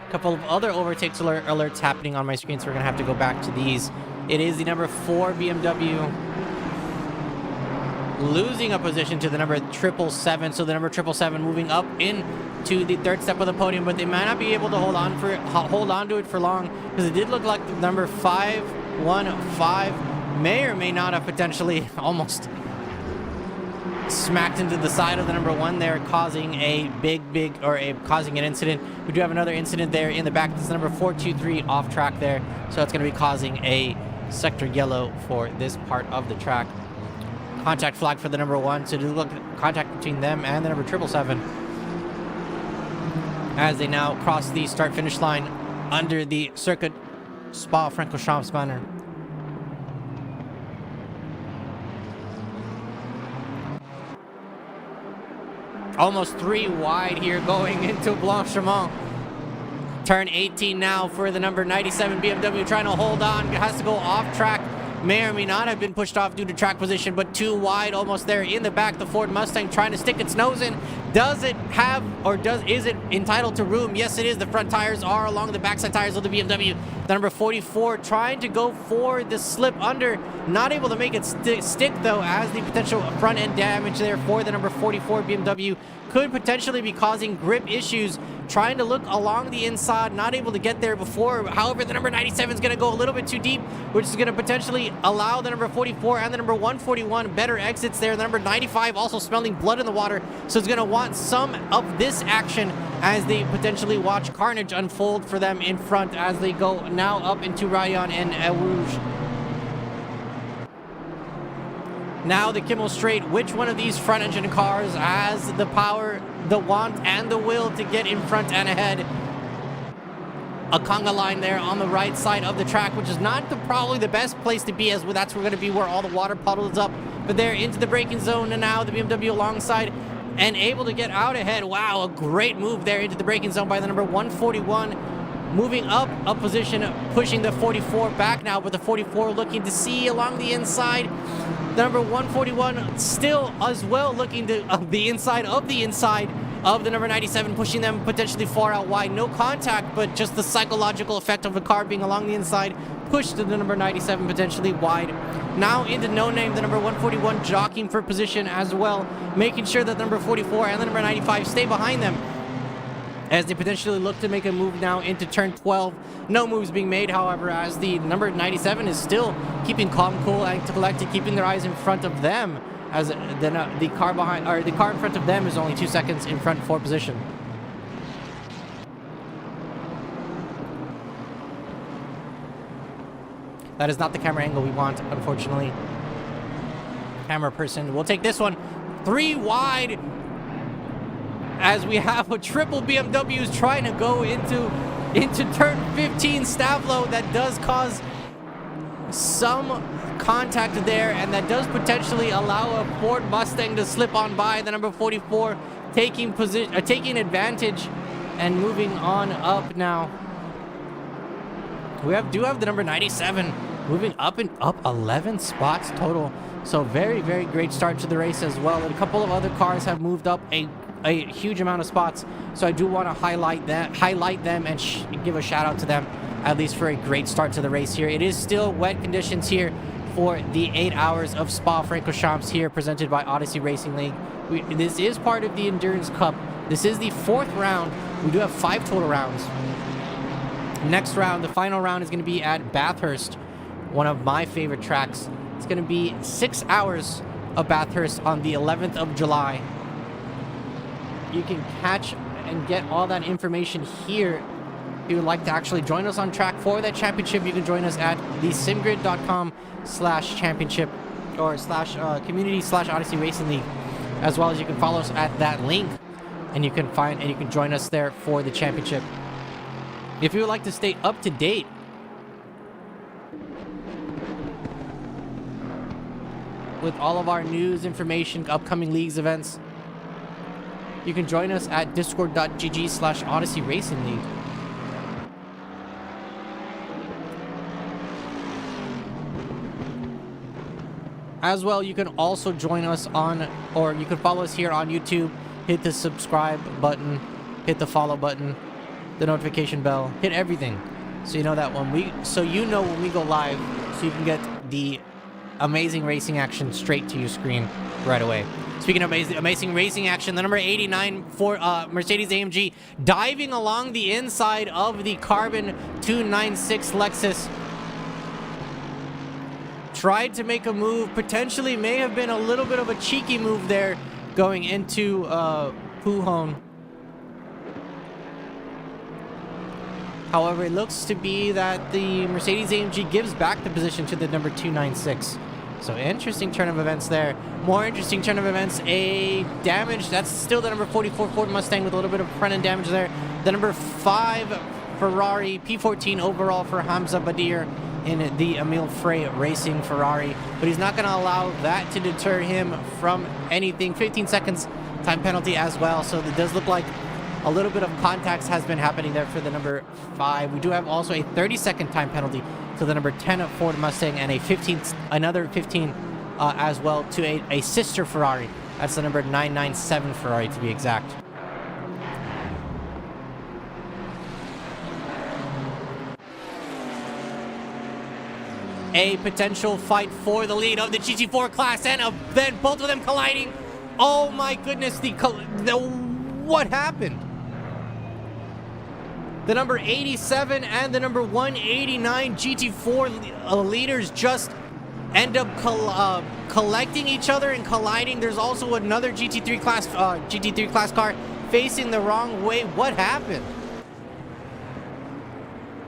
S3: A couple of other overtakes alerts happening on my screen, so we're going to have to go back to these. It is the number 4 BMW losing a position to the number 777. So the number 777 moving up into the third step of the podium, but they might not be able to hold on to it for long, because it did look like the number 515 may or may not have potentially almost smacked into the side of the number 1 there, causing a causing an incident. We do have another incident there in the back. This is number 423 off track there, so it's going to be causing a sector yellow for this part of the track. Contact flag for the number 1, so do look at contact between them and the number 777 as they now cross the start finish line under the Circuit Spa-Francorchamps banner. Almost 3 wide here going into Blanchiment. Turn 18 now for the number 97 BMW, trying to hold on. It has to go off track. May or may not have been pushed off due to track position, but 2 wide almost there in the back. The Ford Mustang trying to stick its nose in. Does it have, or is it entitled to room? Yes, it is. The front tires are along the backside tires of the BMW. The number 44 trying to go for the slip under. Not able to make it stick, though, as the potential front end damage there for the number 44 BMW could potentially be causing grip issues. Trying to look along the inside, not able to get there before. However, the number 97 is going to go a little bit too deep, which is going to potentially allow the number 44 and the number 141 better exits there. The number 95 also smelling blood in the water, so it's going to want some of this action as they potentially watch carnage unfold for them in front as they go now up into Rayon and Eau Rouge. Now the Kimmel Straight, which one of these front engine cars has the power, the want, and the will to get in front and ahead? A conga line there on the right side of the track, which is not probably the best place to be, as that's going to be where all the water puddles up. But they're into the braking zone, and now the BMW alongside and able to get out ahead. Wow, a great move there into the braking zone by the number 141. Moving up a position, pushing the 44 back now, but the 44 looking to see along the inside. The number 141 still as well looking to the inside of the number 97, pushing them potentially far out wide. No contact, but just the psychological effect of the car being along the inside pushed the number 97 potentially wide. Now into No Name, the number 141 jockeying for position as well, making sure that the number 44 and the number 95 stay behind them as they potentially look to make a move now into turn 12. No moves being made, however, as the number 97 is still keeping calm, cool, and collected, keeping their eyes in front of them, as the car in front of them is only 2 seconds in front for position. That is not the camera angle we want, unfortunately. Camera person, we'll take this one. 3 wide. As we have a triple BMWs trying to go into turn 15 Stavlo. That does cause some contact there, and that does potentially allow a Ford Mustang to slip on by. The number 44 taking advantage and moving on up now. We do have the number 97 moving up 11 spots total. So very, very great start to the race as well. And a couple of other cars have moved up a huge amount of spots. So I do want to highlight them and give a shout out to them, at least for a great start to the race here. It is still wet conditions here for the 8 hours of Spa-Francorchamps here, presented by Odyssey Racing League. This is part of the Endurance Cup. This is the 4th round. We do have 5 total rounds. Next round, the final round, is going to be at Bathurst, one of my favorite tracks. It's going to be 6 hours of Bathurst on the 11th of July. You can catch and get all that information here. If you would like to actually join us on track for that championship, you can join us at thesimgrid.com/championship or /community/Odyssey Racing League, as well as you can follow us at that link, and you can join us there for the championship. If you would like to stay up to date with all of our news, information, upcoming leagues, events, you can join us at discord.gg/Odyssey Racing League. As well, you can also join us you can follow us here on YouTube. Hit the subscribe button, hit the follow button, the notification bell, hit everything, so you know when we go live, so you can get the amazing racing action straight to your screen right away. Speaking of amazing racing action, the number 89 for Mercedes-AMG diving along the inside of the Carbon 296 Lexus. Tried to make a move, potentially may have been a little bit of a cheeky move there, going into Pujon. However, it looks to be that the Mercedes-AMG gives back the position to the number 296. So interesting turn of events there. More interesting turn of events. A damage. That's still the number 44 Ford Mustang with a little bit of front end damage there. The number 5 Ferrari P14 overall for Hamza Badir in the Emile Frey Racing Ferrari. But he's not going to allow that to deter him from anything. 15 seconds time penalty as well. So it does look like a little bit of contacts has been happening there for the number 5. We do have also a 30-second time penalty to the number 10 Ford Mustang, and another 15 as well to a sister Ferrari. That's the number 997 Ferrari to be exact. A potential fight for the lead of the GT4 class, and then both of them colliding. Oh my goodness, what happened? The number 87 and the number 189 GT4 leaders just end up collecting each other and colliding. There's also another GT3 class car facing the wrong way. What happened?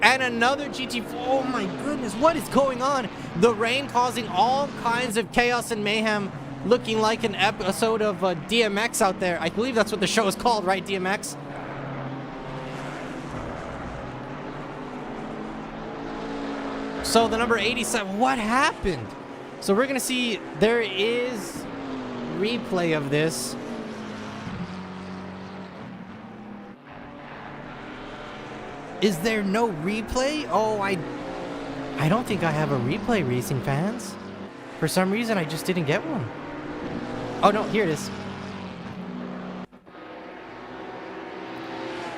S3: And another GT4. Oh my goodness, what is going on? The rain causing all kinds of chaos and mayhem, looking like an episode of DMX out there. I believe that's what the show is called, right? DMX. So the number 87, what happened? So we're gonna see, there is replay of this. Is there no replay? Oh, I don't think I have a replay, racing fans. For some reason, I just didn't get one. Oh no, here it is.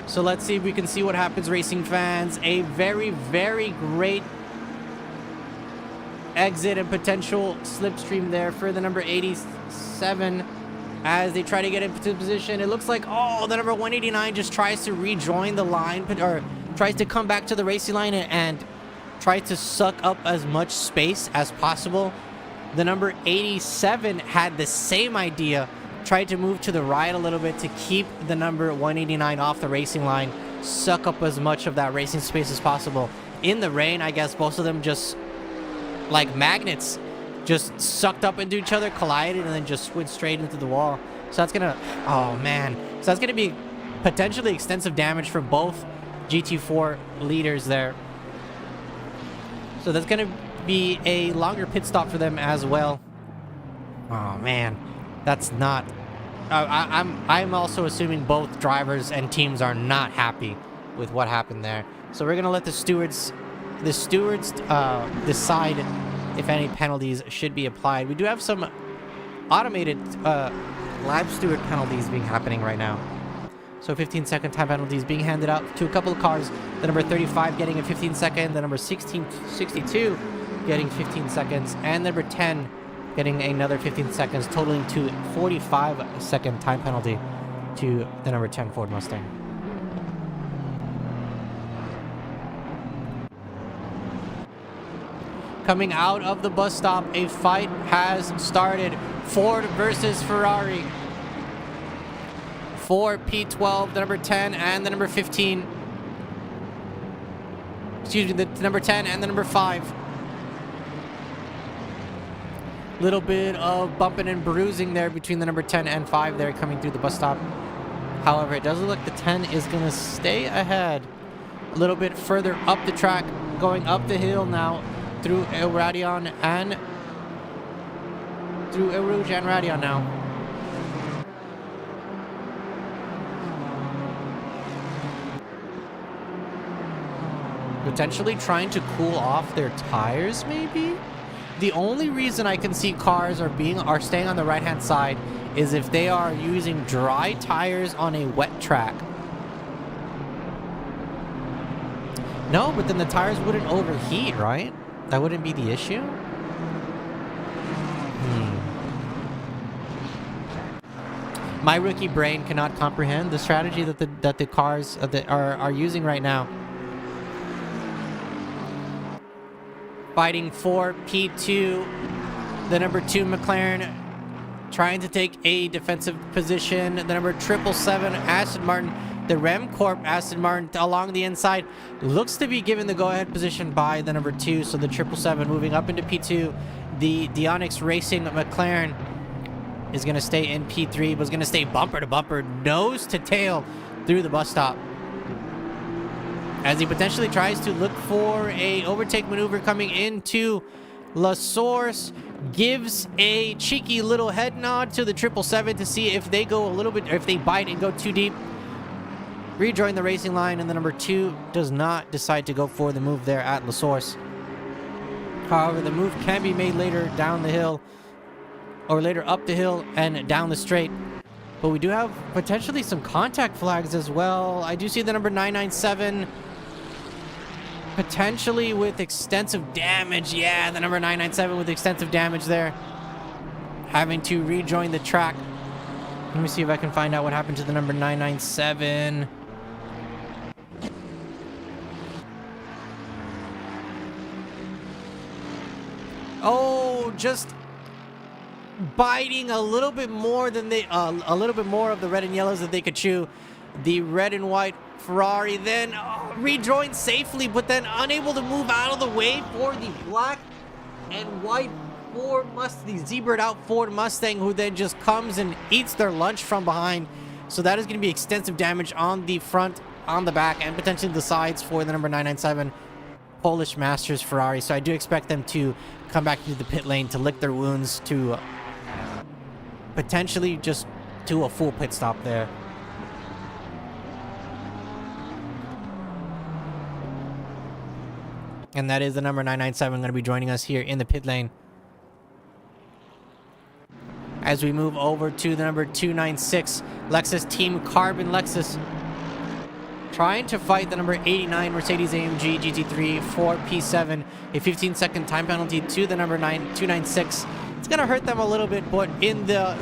S3: So let's see if we can see what happens, racing fans. A very, very great exit and potential slipstream there for the number 87 as they try to get into position. It looks like, oh, the number 189 just tries to rejoin the line, or tries to come back to the racing line and try to suck up as much space as possible. The number 87 had the same idea, tried to move to the right a little bit to keep the number 189 off the racing line, suck up as much of that racing space as possible. In the rain, I guess both of them just like magnets, just sucked up into each other, collided, and then just went straight into the wall. So that's gonna, oh man. So that's gonna be potentially extensive damage for both GT4 leaders there. So that's gonna be a longer pit stop for them as well. Oh man, that's not. I'm also assuming both drivers and teams are not happy with what happened there. So we're gonna let the stewards decide if any penalties should be applied. We do have some automated lab steward penalties being happening right now. So 15-second time penalties being handed out to a couple of cars. The number 35 getting a 15-second, the number 62 getting 15 seconds, and number 10 getting another 15 seconds, totaling to 45-second time penalty to the number 10 Ford Mustang. Coming out of the bus stop, a fight has started. Ford versus Ferrari. For P12, the number 10 and the number 15. Excuse me, the number 10 and the number 5. Little bit of bumping and bruising there between the number 10 and 5 there coming through the bus stop. However, it does look like the 10 is going to stay ahead. A little bit further up the track, going up the hill now through El Radion and through El Rouge and Radion now. Potentially trying to cool off their tires, maybe? The only reason I can see cars are staying on the right-hand side is if they are using dry tires on a wet track. No, but then the tires wouldn't overheat, right? That wouldn't be the issue? My rookie brain cannot comprehend the strategy that the cars are using right now. Fighting for P2, the number 2 McLaren trying to take a defensive position. The number 777 Aston Martin, the Rem Corp Aston Martin along the inside looks to be given the go-ahead position by the number 2. So the 777 moving up into P2. The Onyx Racing McLaren is going to stay in P3, but is going to stay bumper to bumper, nose to tail through the bus stop, as he potentially tries to look for a overtake maneuver coming into La Source. Gives a cheeky little head nod to the 777 to see if they go a little bit, or if they bite and go too deep. Rejoin the racing line, and the number 2 does not decide to go for the move there at La Source. However, the move can be made later down the hill, or later up the hill and down the straight. But we do have potentially some contact flags as well. I do see the number 997 potentially with extensive damage. Yeah, the number 997 with extensive damage there, having to rejoin the track. Let me see if I can find out what happened to the number 997. Oh, just biting a little bit more than a little bit more of the red and yellows that they could chew. The red and white Ferrari then rejoined safely, but then unable to move out of the way for the black and white the zebraed out Ford Mustang, who then just comes and eats their lunch from behind. So that is going to be extensive damage on the front, on the back, and potentially the sides for the number 997 Polish Masters Ferrari. So I do expect them to come back to the pit lane to lick their wounds, to potentially just do a full pit stop there. And that is the number 997 going to be joining us here in the pit lane. As we move over to the number 296 Lexus Team Carbon Lexus, trying to fight the number 89 Mercedes-AMG GT3 for P7. A 15-second time penalty to the number 296. It's going to hurt them a little bit, but in the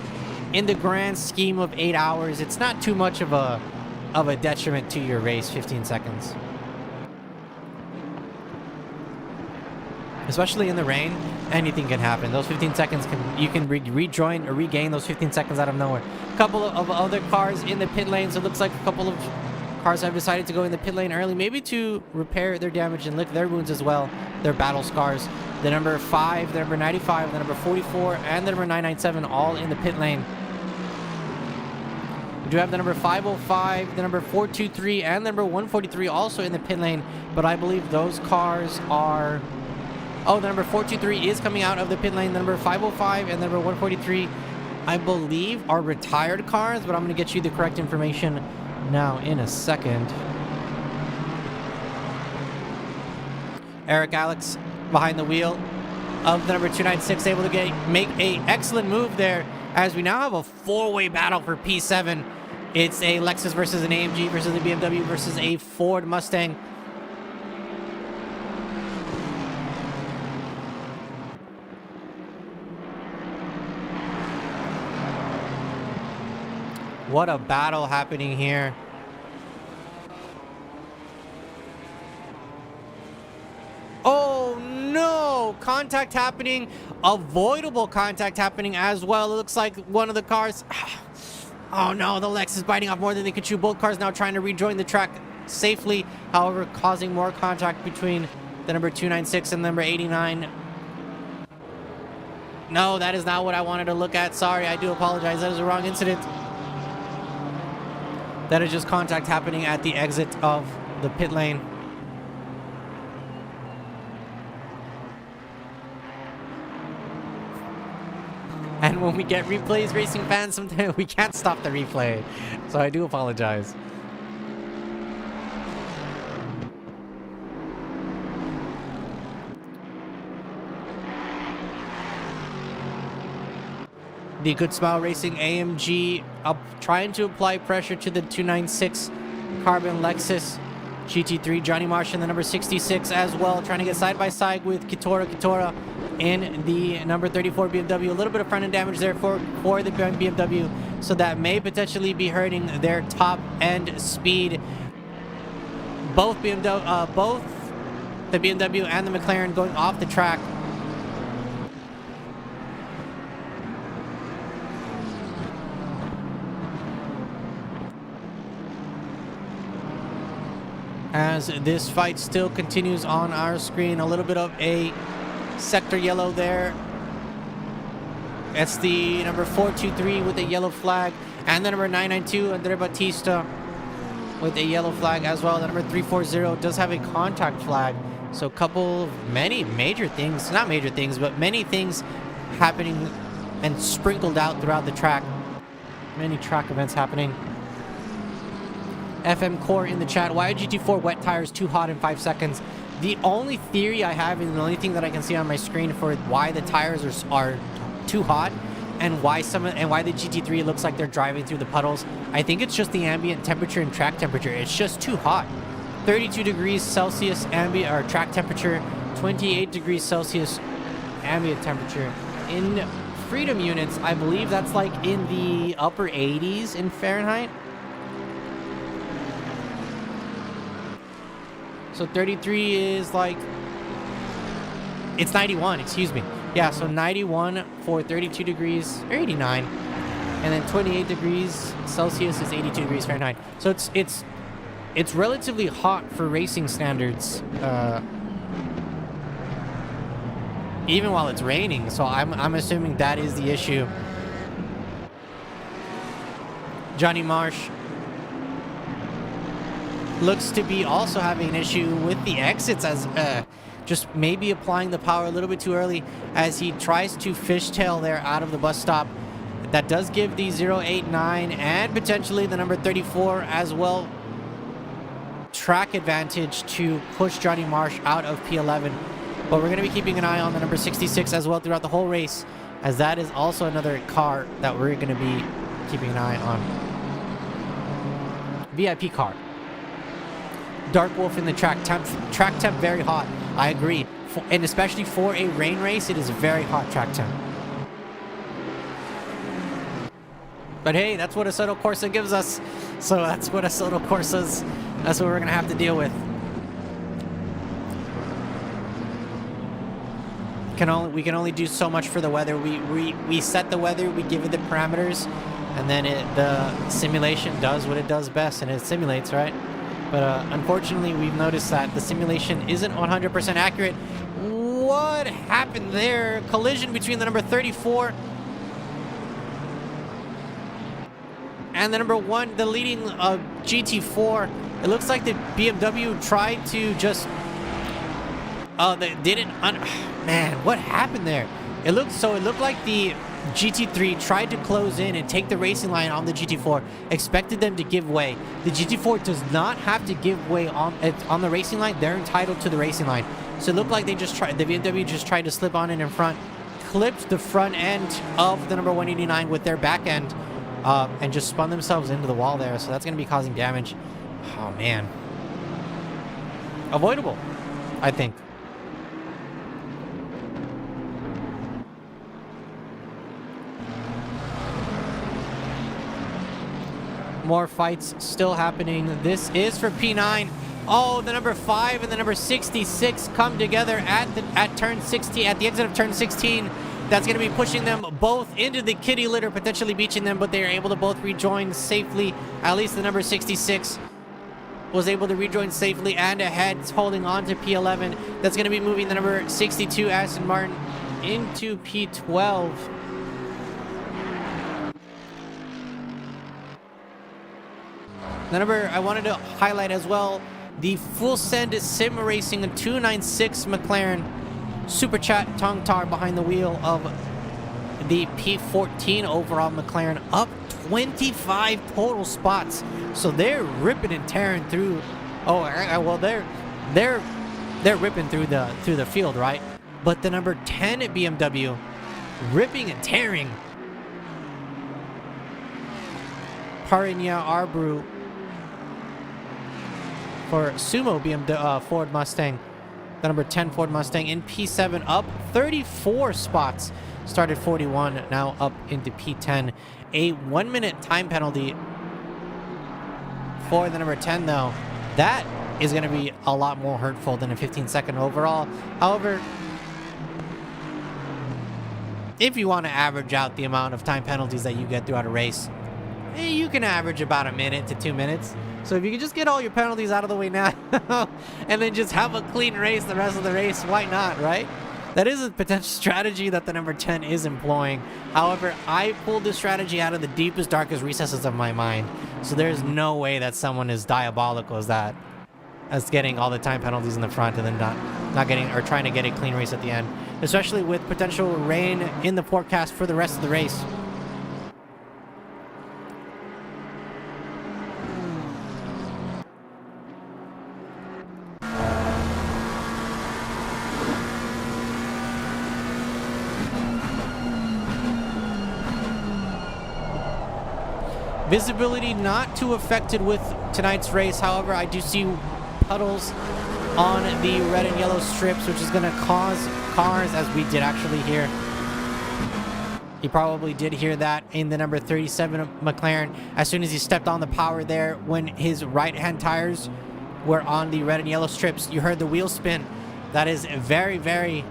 S3: grand scheme of 8 hours, it's not too much of a detriment to your race. 15 seconds. Especially in the rain, anything can happen. Those 15 seconds you can rejoin or regain those 15 seconds out of nowhere. A couple of other cars in the pit lane, so it looks like a couple of cars have decided to go in the pit lane early, maybe to repair their damage and lick their wounds as well, their battle scars. The number 5, the number 95, the number 44, and the number 997 all in the pit lane. We do have the number 505, the number 423, and the number 143 also in the pit lane, but I believe those cars are... Oh, the number 423 is coming out of the pit lane. The number 505 and the number 143, I believe, are retired cars, but I'm going to get you the correct information now in a second. Eric Alex behind the wheel of the number 296, able to make a excellent move there, as we now have a four-way battle for P7. It's a Lexus versus an AMG versus a BMW versus a Ford Mustang. What a battle happening here. Oh no! Contact happening. Avoidable contact happening as well. It looks like one of the cars... Oh no, the Lexus biting off more than they could chew. Both cars now trying to rejoin the track safely, however, causing more contact between the number 296 and number 89. No, that is not what I wanted to look at. Sorry, I do apologize. That is the wrong incident. That is just contact happening at the exit of the pit lane. And when we get replays, racing fans, sometimes we can't stop the replay. So I do apologize. The Good Smile Racing AMG trying to apply pressure to the 296 Carbon Lexus GT3. Johnny Marsh in the number 66 as well, trying to get side by side with Kitora in the number 34 BMW. A little bit of front end damage there for the BMW, so that may potentially be hurting their top end speed. Both the BMW and the McLaren going off the track. As this fight still continues on our screen, a little bit of a sector yellow there. It's the number 423 with a yellow flag, and the number 992, Andre Batista, with a yellow flag as well. The number 340 does have a contact flag. So many major things, not major things, but many things happening and sprinkled out throughout the track. Many track events happening. FM Core in the chat. Why are GT4 wet tires too hot in 5 seconds? The only theory I have, and the only thing that I can see on my screen for why the tires are too hot, and why the GT3 looks like they're driving through the puddles, I think it's just the ambient temperature and track temperature. It's just too hot. 32 degrees Celsius ambient or track temperature, 28 degrees Celsius ambient temperature. In freedom units, I believe that's like in the upper 80s in Fahrenheit. So 33 is like, it's 91, excuse me. Yeah, so 91 for 32 degrees, or 89. And then 28 degrees Celsius is 82 degrees Fahrenheit. So it's relatively hot for racing standards, even while it's raining. So I'm assuming that is the issue. Johnny Marsh looks to be also having an issue with the exits, as just maybe applying the power a little bit too early as he tries to fishtail there out of the bus stop. That does give the 089 and potentially the number 34 as well track advantage to push Johnny Marsh out of P11. But we're going to be keeping an eye on the number 66 as well throughout the whole race, as that is also another car that we're going to be keeping an eye on. VIP car. Dark Wolf in the track temp very hot. I agree. And especially for a rain race, it is a very hot track temp. But hey, that's what Assetto Corsa gives us. So that's what Assetto Corsa's, that's what we're going to have to deal with. We can only do so much for the weather. We set the weather, we give it the parameters, and then the simulation does what it does best, and it simulates, right? But unfortunately, we've noticed that the simulation isn't 100% accurate. what happened there? Collision between the number 34 and the number 1, the leading GT4. It looks like the BMW tried to just... they didn't... Man, what happened there? It looked like the GT3 tried to close in and take the racing line on the GT4, expected them to give way. The GT4 does not have to give way on the racing line. They're entitled to the racing line. So it looked like the BMW just tried to slip on in front, clipped the front end of the number 189 with their back end, and just spun themselves into the wall there. So that's going to be causing damage. Oh, man. Avoidable, I think. More fights still happening. This is for P9. Oh, the number 5 and the number 66 come together at turn 16, at the exit of turn 16. That's going to be pushing them both into the kitty litter, potentially beaching them, but they are able to both rejoin safely. At least the number 66 was able to rejoin safely and ahead, holding on to P11. That's going to be moving the number 62 Aston Martin into P12. The number I wanted to highlight as well, the full send sim racing 296 McLaren Super Chat Tong Tar behind the wheel of the P14 overall McLaren, up 25 total spots. So they're ripping and tearing through. Oh, well, they're ripping through the field, right? But the number 10 at BMW ripping and tearing. Parinya Arbru for Sumo BMW Ford Mustang, the number 10 Ford Mustang in P7, up 34 spots. Started 41, now up into P10. A 1-minute time penalty for the number 10, though. That is going to be a lot more hurtful than a 15-second overall. However, if you want to average out the amount of time penalties that you get throughout a race, you can average about a minute to 2 minutes. So if you can just get all your penalties out of the way now and then just have a clean race the rest of the race, why not, right? That is a potential strategy that the number 10 is employing. However, I pulled this strategy out of the deepest, darkest recesses of my mind. So there's no way that someone as diabolical as that, as getting all the time penalties in the front and then not getting, or trying to get a clean race at the end, especially with potential rain in the forecast for the rest of the race. Visibility not too affected with tonight's race. However, I do see puddles on the red and yellow strips, which is going to cause cars, as we did actually hear. You probably did hear that in the number 37 McLaren. As soon as he stepped on the power there, when his right-hand tires were on the red and yellow strips, you heard the wheel spin. That is a very, very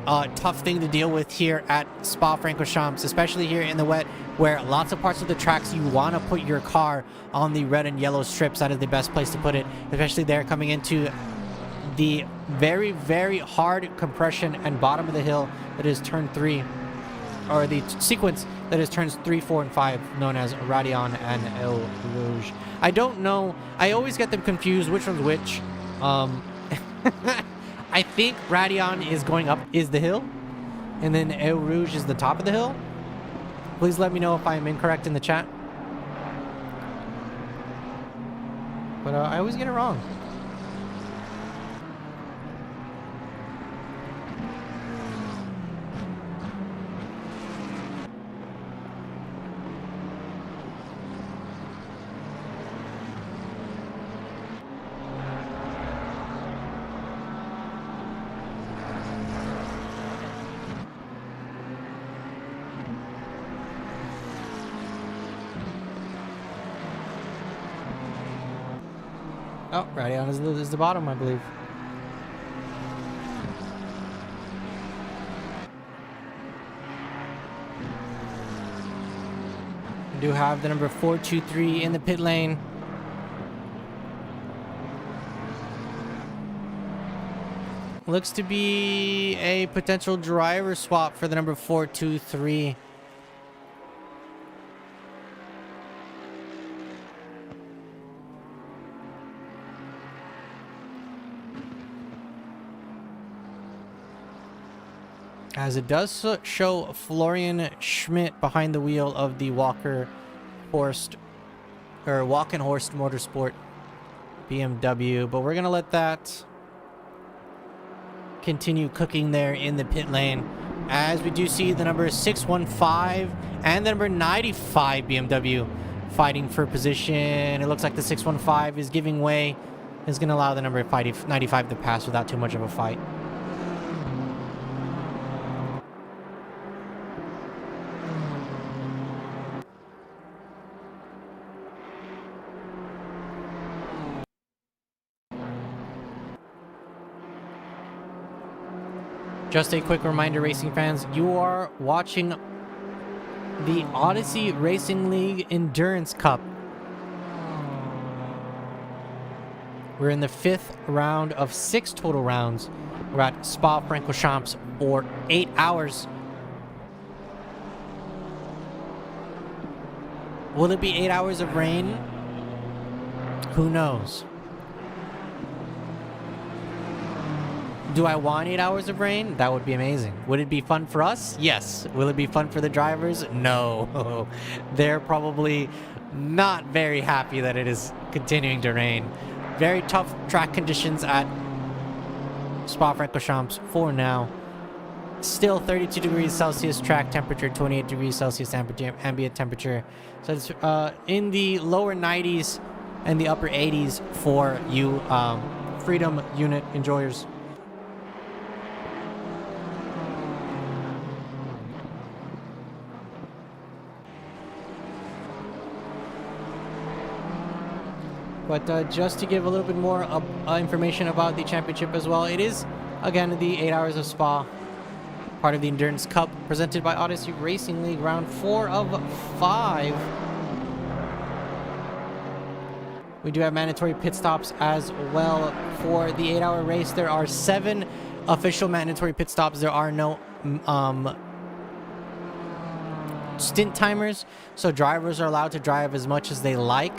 S3: tough thing to deal with here at Spa-Francorchamps, especially here in the wet, where lots of parts of the tracks you want to put your car on the red and yellow strips. That is the best place to put it, especially there coming into the very, very hard compression and bottom of the hill that is turn 3, or the sequence that is turns 3, 4, and 5, known as Radion and El Rouge. I don't know. I always get them confused which one's which. I think Radion is going up is the hill, and then El Rouge is the top of the hill. Please let me know if I am incorrect in the chat. But I always get it wrong. Oh, Radion is the bottom, I believe. We do have the number 423 in the pit lane. Looks to be a potential driver swap for the number 423. As it does show Florian Schmidt behind the wheel of the Walkenhorst Motorsport BMW, but we're gonna let that continue cooking there in the pit lane, as we do see the number 615 and the number 95 BMW fighting for position. It looks like the 615 is giving way. Is going to allow the number 95 to pass without too much of a fight. Just a quick reminder, racing fans, you are watching the Odyssey Racing League Endurance Cup. We're in the 5th round of 6 total rounds. We're at Spa-Francorchamps for 8 hours. Will it be 8 hours of rain? Who knows? Do I want 8 hours of rain? That would be amazing. Would it be fun for us? Yes. Will it be fun for the drivers? No. They're probably not very happy that it is continuing to rain. Very tough track conditions at Spa-Francorchamps for now. Still 32 degrees Celsius track temperature, 28 degrees Celsius ambient temperature. So it's in the lower 90s and the upper 80s for you Freedom Unit enjoyers. But just to give a little bit more information about the championship as well, it is, again, the 8 Hours of Spa, part of the Endurance Cup, presented by Odyssey Racing League, round 4 of 5. We do have mandatory pit stops as well for the 8-hour race. There are 7 official mandatory pit stops. There are no stint timers, so drivers are allowed to drive as much as they like.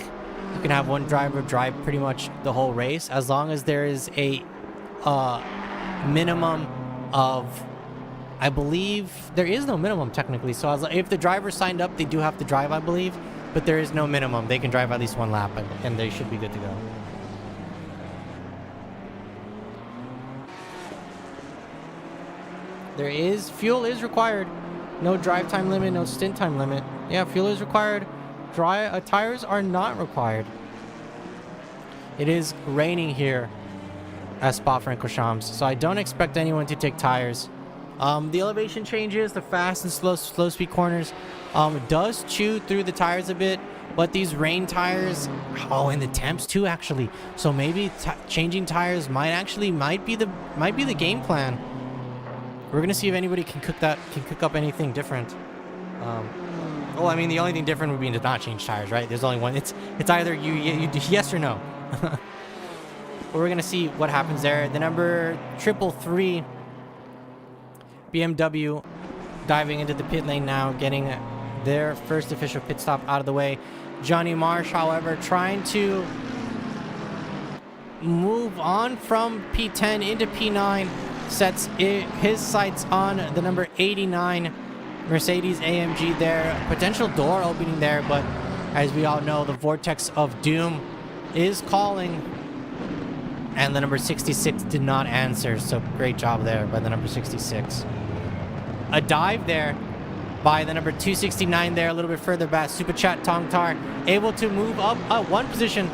S3: You can have one driver drive pretty much the whole race, as long as there is a minimum of, I believe, there is no minimum technically. So if the driver signed up, they do have to drive, I believe, but there is no minimum. They can drive at least one lap, and they should be good to go. Fuel is required. No drive time limit, no stint time limit. Yeah, fuel is required. Tires are not required. It is raining here at Spa-Francorchamps, so I don't expect anyone to take tires. The elevation changes, the fast and slow speed corners does chew through the tires a bit, but these rain tires, and the temps too, actually. So maybe changing tires might be the game plan. We're gonna see if anybody can cook up anything different. Well, I mean, the only thing different would be to not change tires, right? There's only one. It's either you do yes or no. But we're gonna see what happens there. The number 333 BMW diving into the pit lane now, getting their first official pit stop out of the way. Johnny Marsh, however, trying to move on from P10 into P9, sets his sights on the number 89 Mercedes AMG there. Potential door opening there, but as we all know, the vortex of doom is calling, and the number 66 did not answer, so great job there by the number 66. A dive there by the number 269 there, a little bit further back. Super Chat Tongtar able to move up one position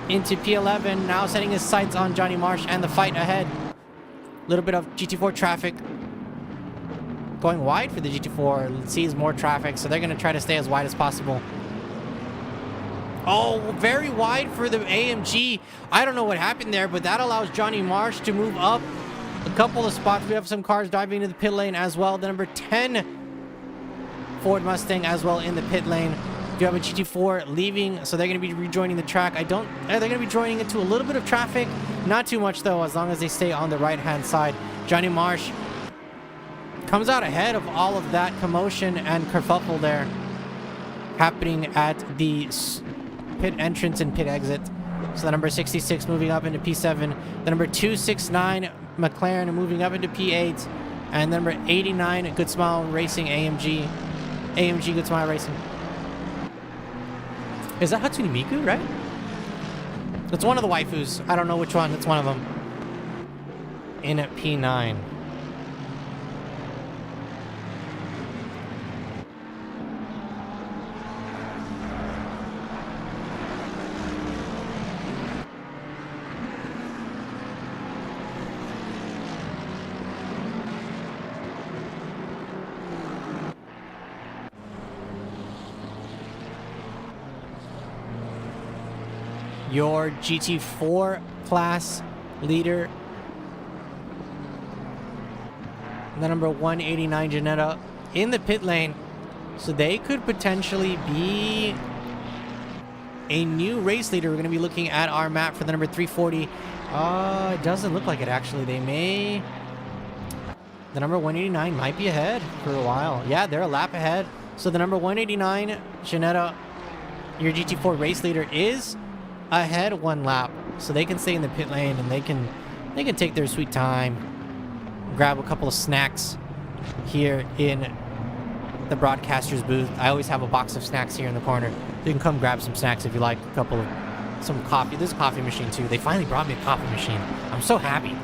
S3: into P11, now setting his sights on Johnny Marsh and the fight ahead. A little bit of GT4 traffic going wide for the GT4, sees more traffic, so they're going to try to stay as wide as possible. Oh, very wide for the AMG. I don't know what happened there, but that allows Johnny Marsh to move up a couple of spots. We have some cars diving into the pit lane as well. The number 10 Ford Mustang as well in the pit lane. You have a GT4 leaving, so they're going to be rejoining the track. They're going to be joining into a little bit of traffic, Not too much, though, as long as they stay on the right-hand side. Johnny Marsh comes out ahead of all of that commotion and kerfuffle there happening at the pit entrance and pit exit. So the number 66 moving up into P7. The number 269 McLaren moving up into P8. And the number 89 Good Smile Racing AMG. AMG Good Smile Racing. Is that Hatsune Miku, right? It's one of the waifus. I don't know which one. It's one of them. In at P9. Your GT4 class leader, the number 189 Janetta, in the pit lane. So they could potentially be a new race leader. We're going to be looking at our map for the number 340. It doesn't look like it, actually. They may... The number 189 might be ahead for a while. Yeah, they're a lap ahead. So the number 189 Janetta, your GT4 race leader, is ahead one lap, so they can stay in the pit lane and they can take their sweet time, grab a couple of snacks here in the broadcaster's booth. I always have a box of snacks here in the corner. You can come grab some snacks if you like. Some coffee. There's a coffee machine too. They finally brought me a coffee machine. I'm so happy.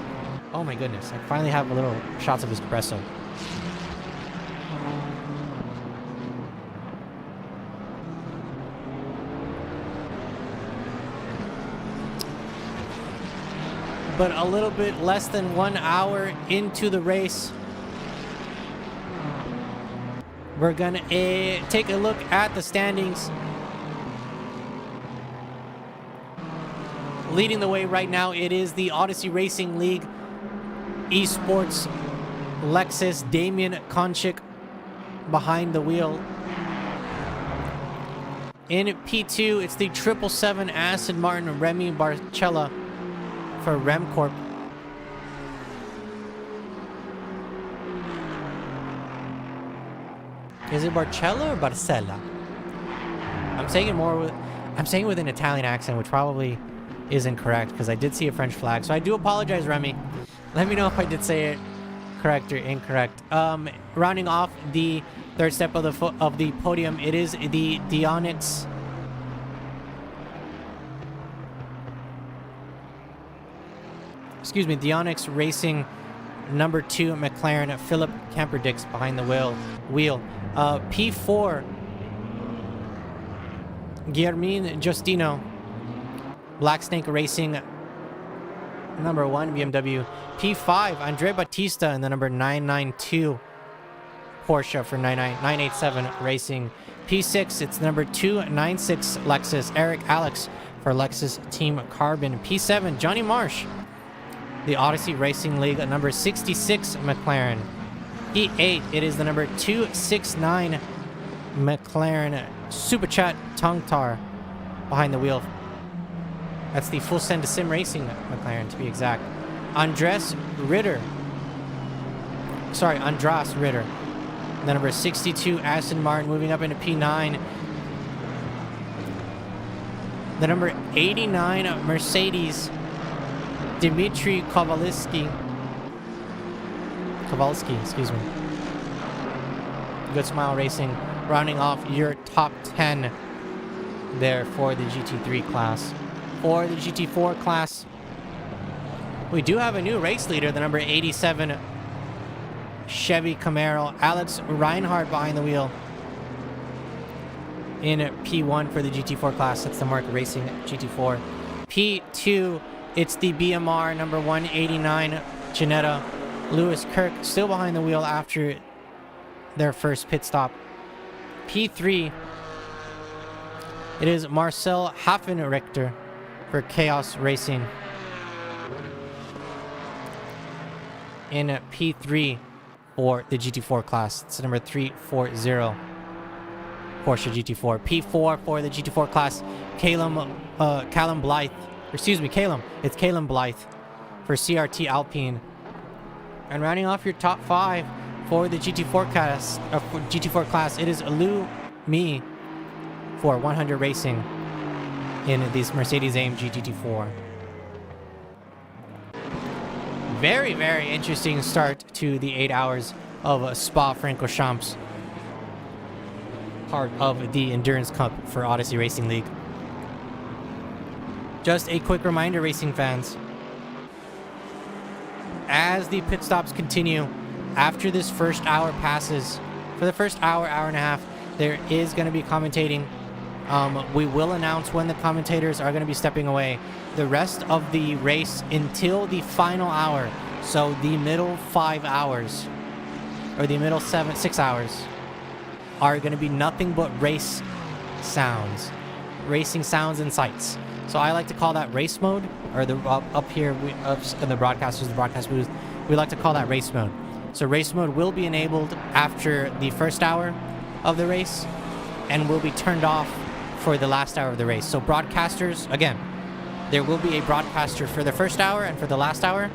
S3: Oh my goodness, I finally have a little shots of espresso. But a little bit less than 1 hour into the race, we're gonna take a look at the standings. Leading the way right now, it is the Odyssey Racing League Esports Lexus Damian Konchik behind the wheel. In P2, it's the 777 Aston Martin Remy Barcella for RemCorp. Is it Barcella or Barcella? I'm saying it with an Italian accent, which probably is incorrect because I did see a French flag. So I do apologize, Remy. Let me know if I did say it correct or incorrect. Rounding off the third step of the podium, it is the Dionix. Excuse me, Dionix Racing number 2 McLaren, Philip Camperdix behind the wheel. P4, Guillermin Justino, Black Snake Racing number 1 BMW. P5, Andre Batista in the number 992 Porsche for 987 Racing. P6, it's number 296 Lexus, Eric Alex for Lexus Team Carbon. P7, Johnny Marsh, the Odyssey Racing League number 66 McLaren. P8, it is the number 269 McLaren Superchat Tongtar behind the wheel. That's the Full Send to Sim Racing McLaren, to be exact. Andras Ritter. The number 62 Aston Martin moving up into P9. The number 89 Mercedes Dmitry Kovalsky, excuse me. Good Smile Racing rounding off your top 10 there for the GT3 class. For the GT4 class, we do have a new race leader, the number 87 Chevy Camaro, Alex Reinhardt behind the wheel in P1 for the GT4 class. That's the Mark Racing GT4. P2, it's the BMR number 189 Janetta. Lewis Kirk still behind the wheel after their first pit stop. P3, it is Marcel Hafenrichter for Chaos Racing in P3 for the GT4 class. It's number 340 Porsche GT4. P4 for the GT4 class, Callum Blythe excuse me, Calum. It's Calum Blythe for CRT Alpine. And rounding off your top 5 for the GT4 class, it is Lou Mi for 100 Racing in this Mercedes-AMG GT4. Very, very interesting start to the 8 hours of Spa-Francorchamps, part of the Endurance Cup for Odyssey Racing League. Just a quick reminder, racing fans, as the pit stops continue, after this first hour passes, for the first hour, hour and a half, there is going to be commentating. We will announce when the commentators are going to be stepping away. The rest of the race until the final hour, so the middle 5 hours, or the middle 6 hours, are going to be nothing but race sounds, racing sounds and sights. So I like to call that race mode, or the up here in the broadcast booth, we like to call that race mode. So race mode will be enabled after the first hour of the race and will be turned off for the last hour of the race. So broadcasters, again, there will be a broadcaster for the first hour and for the last hour.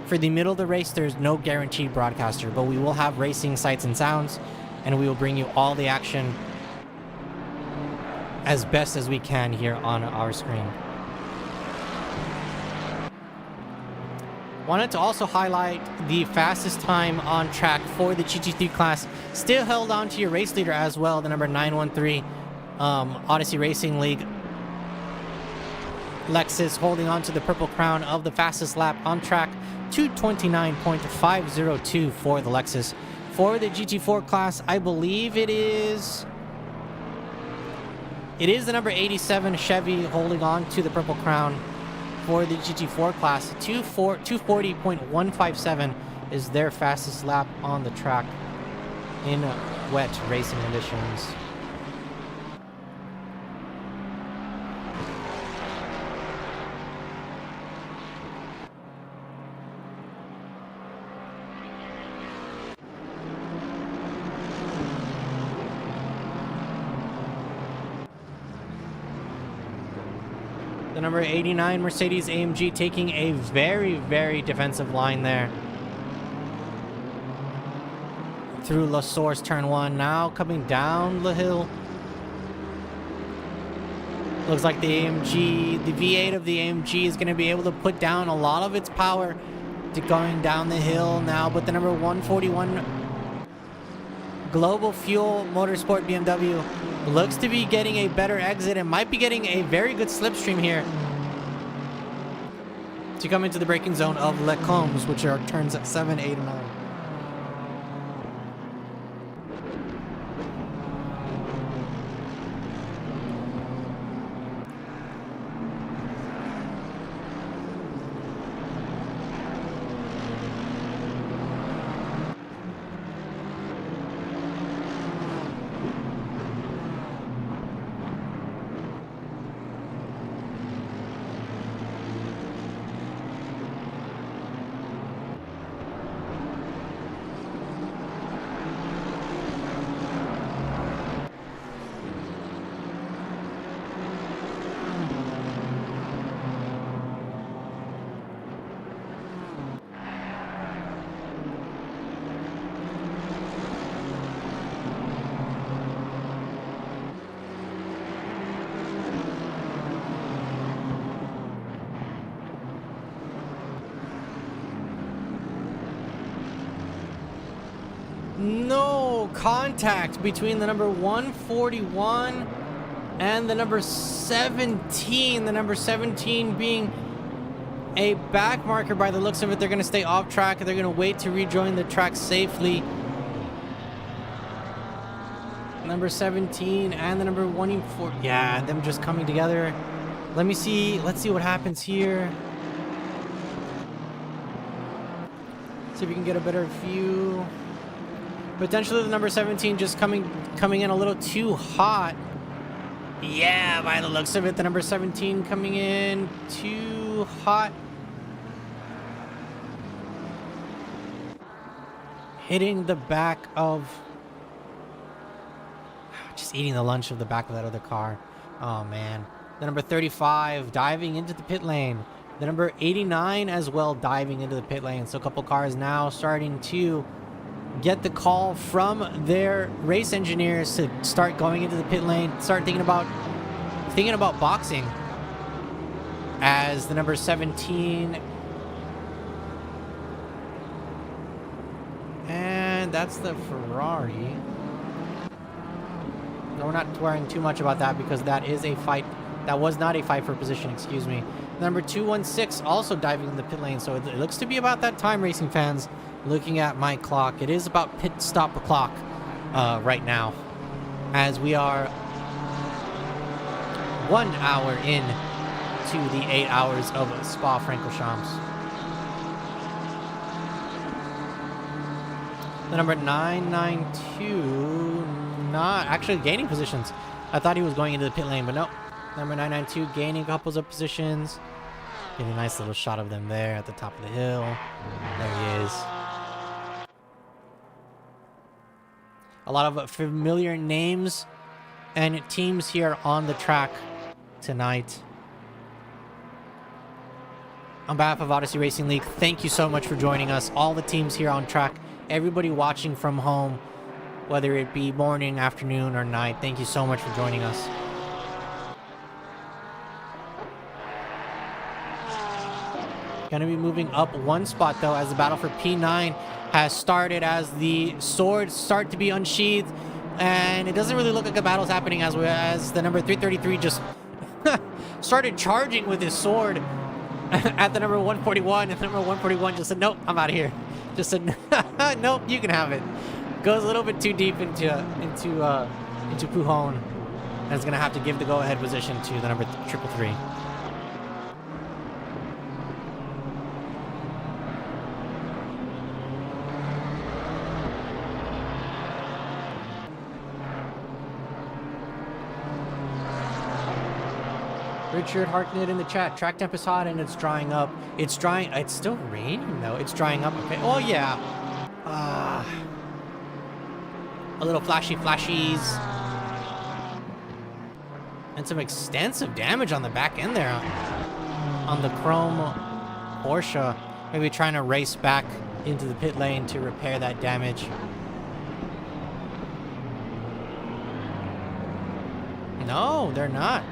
S3: For the middle of the race, there's no guaranteed broadcaster, but we will have racing sights and sounds, and we will bring you all the action as best as we can here on our screen. Wanted to also highlight the fastest time on track for the GT3 class. Still held on to your race leader as well, the number 913 Odyssey Racing League. Lexus holding on to the purple crown of the fastest lap on track, 229.502 for the Lexus. For the GT4 class, I believe it is the number 87 Chevy holding on to the purple crown for the GT4 class. 240.157 is their fastest lap on the track in wet racing conditions. The number 89 Mercedes-AMG taking a very, very defensive line there through La Source turn 1. Now coming down the hill. Looks like the AMG, the V8 of the AMG is going to be able to put down a lot of its power to going down the hill now. But the number 141 Global Fuel Motorsport BMW looks to be getting a better exit and might be getting a very good slipstream here to come into the braking zone of Les Combes, which are turns 7, 8, and 9. No contact between the number 141 and the number 17. The number 17 being a back marker by the looks of it. They're going to stay off track. They're going to wait to rejoin the track safely. Number 17 and the number 184. Yeah, them just coming together. Let's see what happens here. See if we can get a better view. Potentially the number 17 just coming in a little too hot. Yeah, by the looks of it, the number 17 coming in too hot. Hitting the back of... Just eating the lunch of the back of that other car. Oh, man. The number 35 diving into the pit lane. The number 89 as well diving into the pit lane. So a couple cars now starting to get the call from their race engineers to start going into the pit lane, start thinking about boxing, as the number 17, and that's the Ferrari. No, we're not worrying too much about that because that is a fight. That was not a fight for position, excuse me. Number 216 also diving in the pit lane, so it looks to be about that time, racing fans. Looking at my clock, it is about pit stop o'clock right now, as we are 1 hour in to the 8 hours of Spa-Francorchamps. The number 992 not actually gaining positions. I thought he was going into the pit lane, but no. Number 992 gaining couples of positions. Getting a nice little shot of them there at the top of the hill. There he is. A lot of familiar names and teams here on the track tonight. On behalf of Odyssey Racing League, thank you so much for joining us. All the teams here on track, everybody watching from home, whether it be morning, afternoon, or night, thank you so much for joining us. Going to be moving up one spot, though, as the battle for P9 has started, as the swords start to be unsheathed, and it doesn't really look like a battle's happening as the number 333 just started charging with his sword at the number 141, and the number 141 just said, nope, I'm out of here. Just said, nope, you can have it. Goes a little bit too deep into Pujon, and is going to have to give the go-ahead position to the number 333. Richard Harknett in the chat. Track temp is hot and it's drying up. It's drying. It's still raining though. It's drying up. Okay. Oh yeah. A little flashies. And some extensive damage on the back end there on the chrome Porsche. Maybe trying to race back into the pit lane to repair that damage. No, they're not.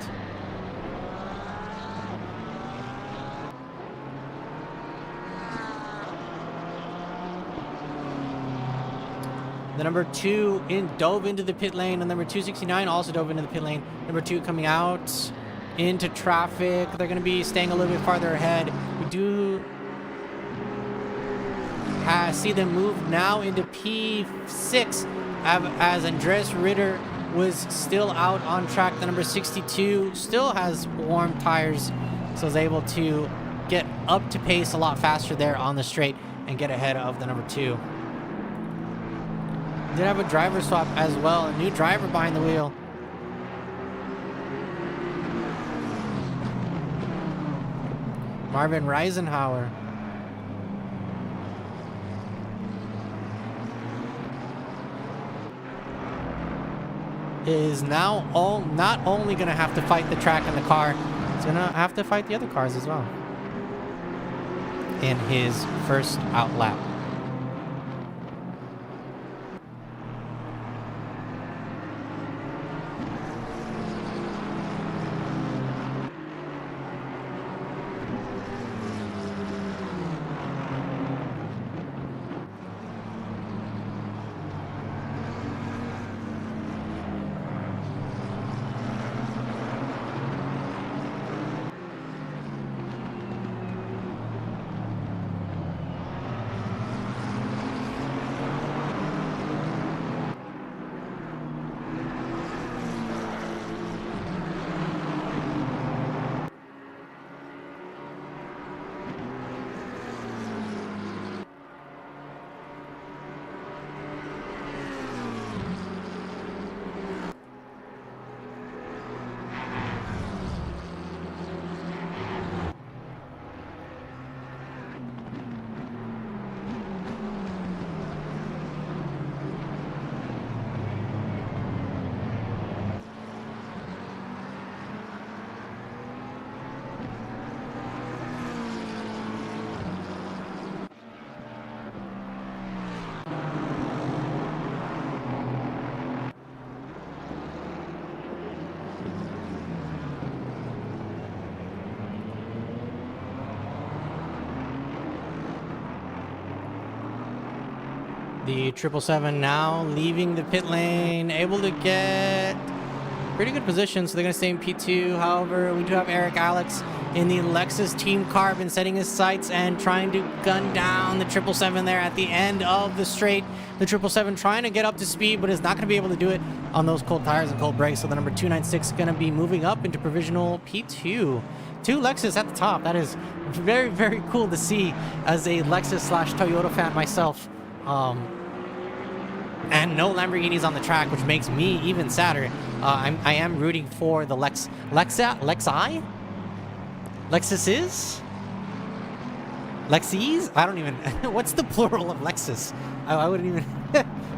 S3: The number 2 dove into the pit lane, and number 269 also dove into the pit lane. Number 2 coming out into traffic. They're going to be staying a little bit farther ahead. We do see them move now into P6 as Andres Ritter was still out on track. The number 62 still has warm tires, so is able to get up to pace a lot faster there on the straight and get ahead of the number 2. Did have a driver swap as well. A new driver behind the wheel. Marvin Reisenhauer. Is now not only going to have to fight the track and the car, he's going to have to fight the other cars as well in his first out lap. The 777 now leaving the pit lane, able to get pretty good position, so they're going to stay in P2. However, we do have Eric Alex in the Lexus Team Carbon setting his sights and trying to gun down the 777 there at the end of the straight. The 777 trying to get up to speed, but is not going to be able to do it on those cold tires and cold brakes. So the number 296 is going to be moving up into provisional P2. Two Lexus at the top. That is very, very cool to see as a Lexus / Toyota fan myself. And no Lamborghinis on the track, which makes me even sadder. I am rooting for the Lexus? I don't even... What's the plural of Lexus? I wouldn't even...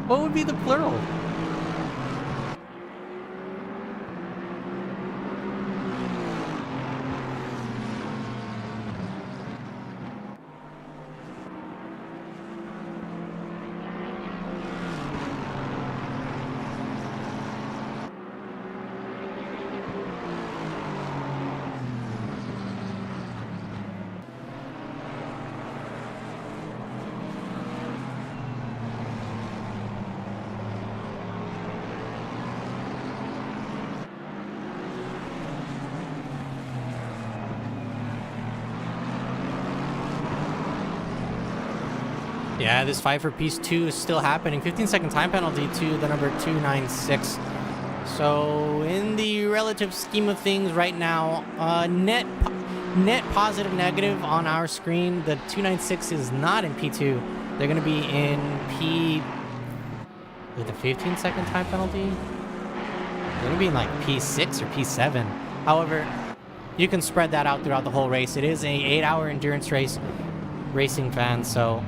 S3: What would be the plural? Yeah, this fight for Piece 2 is still happening. 15-second time penalty to the number 296. So in the relative scheme of things right now, net positive negative on our screen. The 296 is not in P2. They're going to be in P... with a 15-second time penalty? They're going to be in like P6 or P7. However, you can spread that out throughout the whole race. It is a 8-hour endurance race, racing fans, so...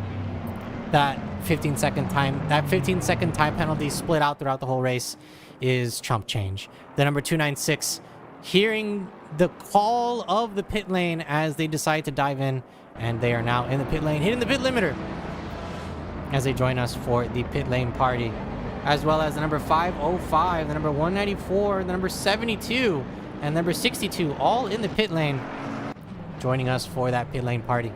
S3: that 15-second time penalty split out throughout the whole race is chump change. The number 296 hearing the call of the pit lane as they decide to dive in, and they are now in the pit lane, hitting the pit limiter as they join us for the pit lane party, as well as the number 505, the number 194, the number 72, and number 62, all in the pit lane, joining us for that pit lane party.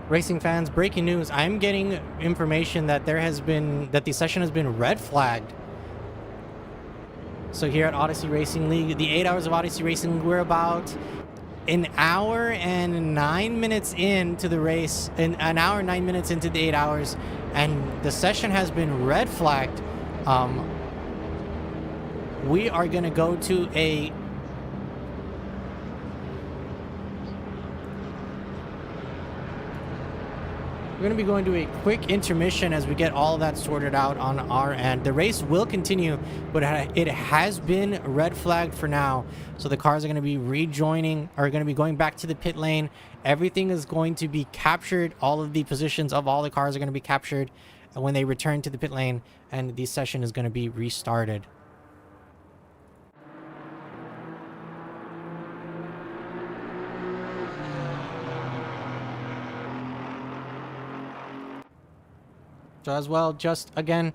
S3: Racing fans, breaking news. I'm getting information that the session has been red flagged. So here at Odyssey Racing League, the 8 hours of Odyssey Racing, we're about an hour and 9 minutes into the race, an hour and 9 minutes into the 8 hours, and the session has been red flagged. We are going to go to a... We're going to be going to a quick intermission as we get all of that sorted out on our end. The race will continue, but it has been red flagged for now. So the cars are going to be going back to the pit lane. Everything is going to be captured. All of the positions of all the cars are going to be captured when they return to the pit lane, and the session is going to be restarted. So as well, just again,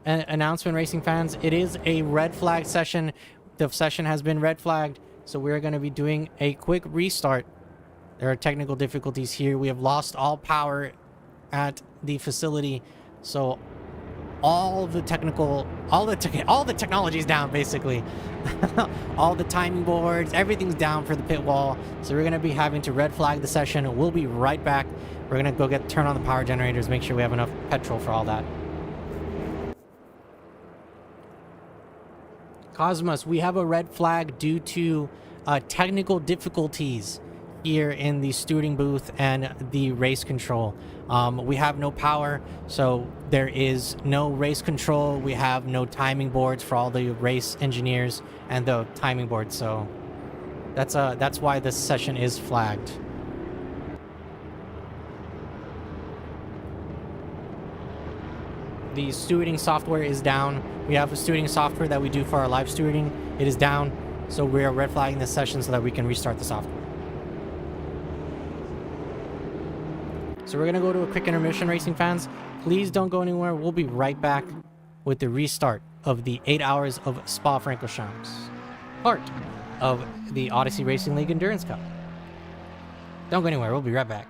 S3: an announcement, racing fans, it is a red flag session. The session has been red flagged, so we're going to be doing a quick restart. There are technical difficulties here. We have lost all power at the facility, so all the technology is down, basically. All the timing boards, everything's down for the pit wall. So we're going to be having to red flag the session. We'll be right back. We're going to go turn on the power generators, make sure we have enough petrol for all that. Cosmos, we have a red flag due to technical difficulties here in the stewarding booth and the race control. We have no power, so there is no race control. We have no timing boards for all the race engineers and the timing board. So that's why this session is flagged. The stewarding software is down. We have a stewarding software that we do for our live stewarding. It is down, so we are red flagging this session so that we can restart the software. So we're gonna go to a quick intermission, racing fans. Please don't go anywhere. We'll be right back with the restart of the 8 hours of Spa-Francorchamps, part of the Odyssey Racing League Endurance Cup. Don't go anywhere. We'll be right back.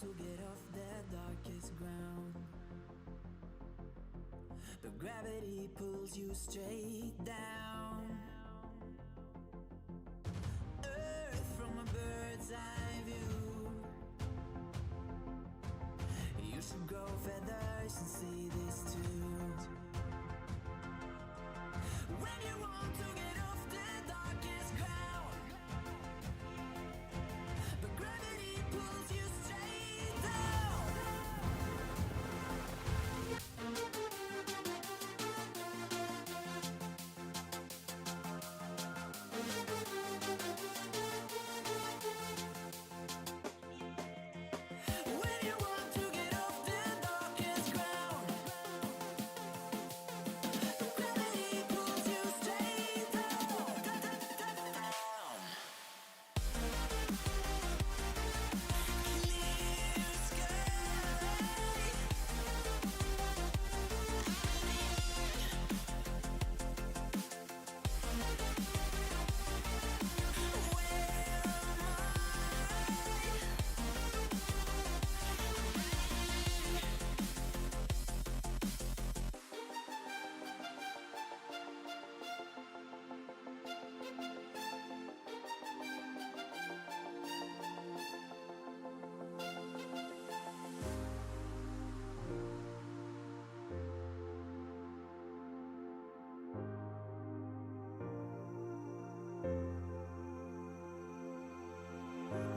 S4: to get off the darkest ground, but gravity pulls you straight down. Earth from a bird's eye view. You should grow feathers and see this too. When you want to get off the darkest ground, but gravity pulls you straight down. When you want to get off the darkest ground, but gravity pulls you straight down. Clear sky. Where am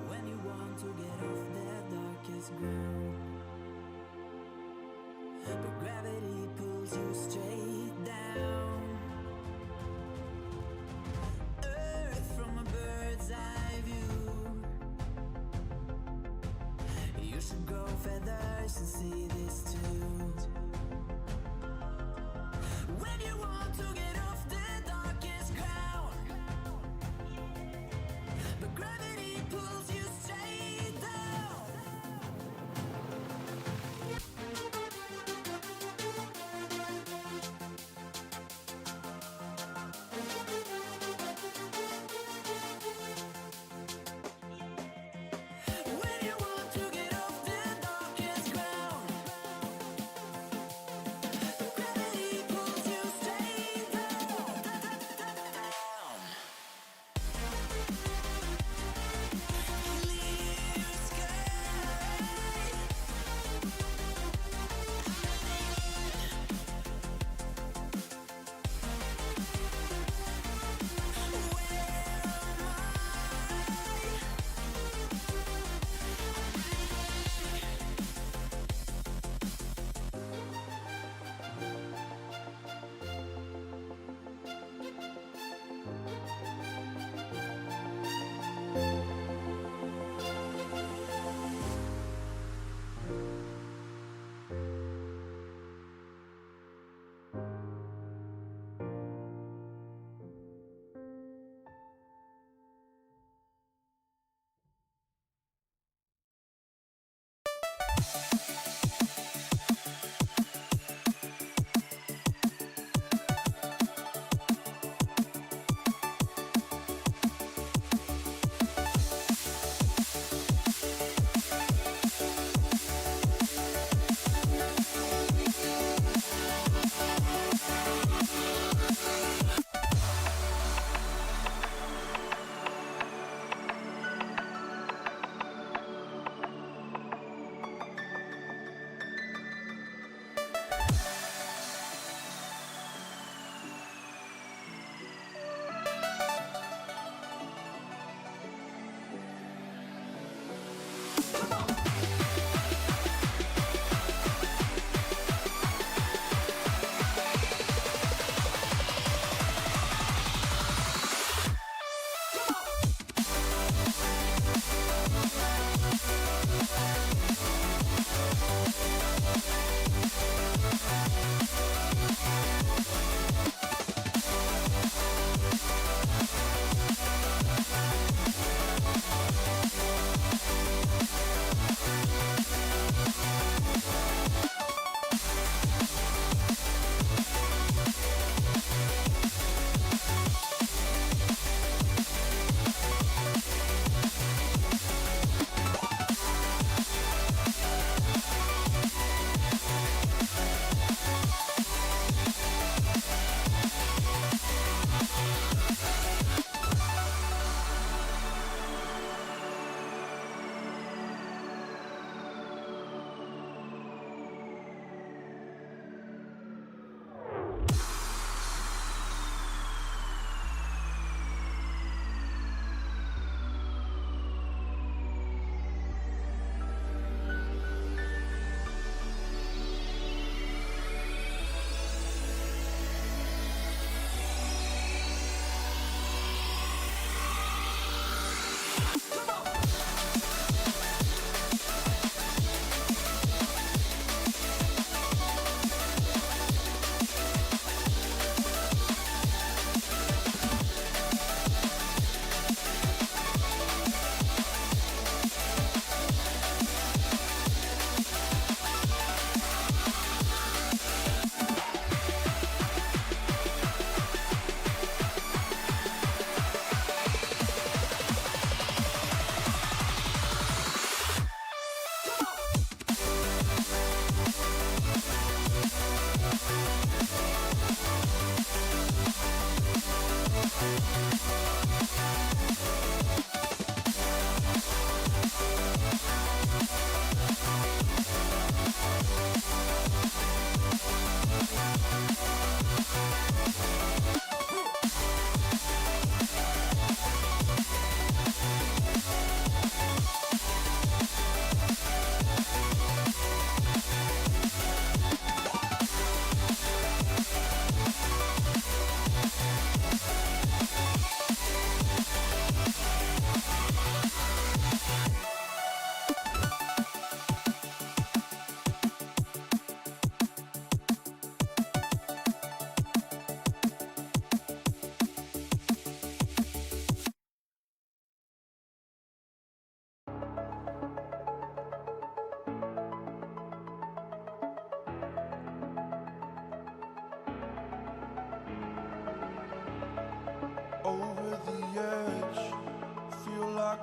S4: When you want to get off the darkest ground, but gravity pulls you straight down. Earth from a bird's eye view. You should grow feathers and see this too. When you want to get off the darkest ground, but gravity pulls you straight down. When you want to get off the darkest ground, but gravity pulls you straight down.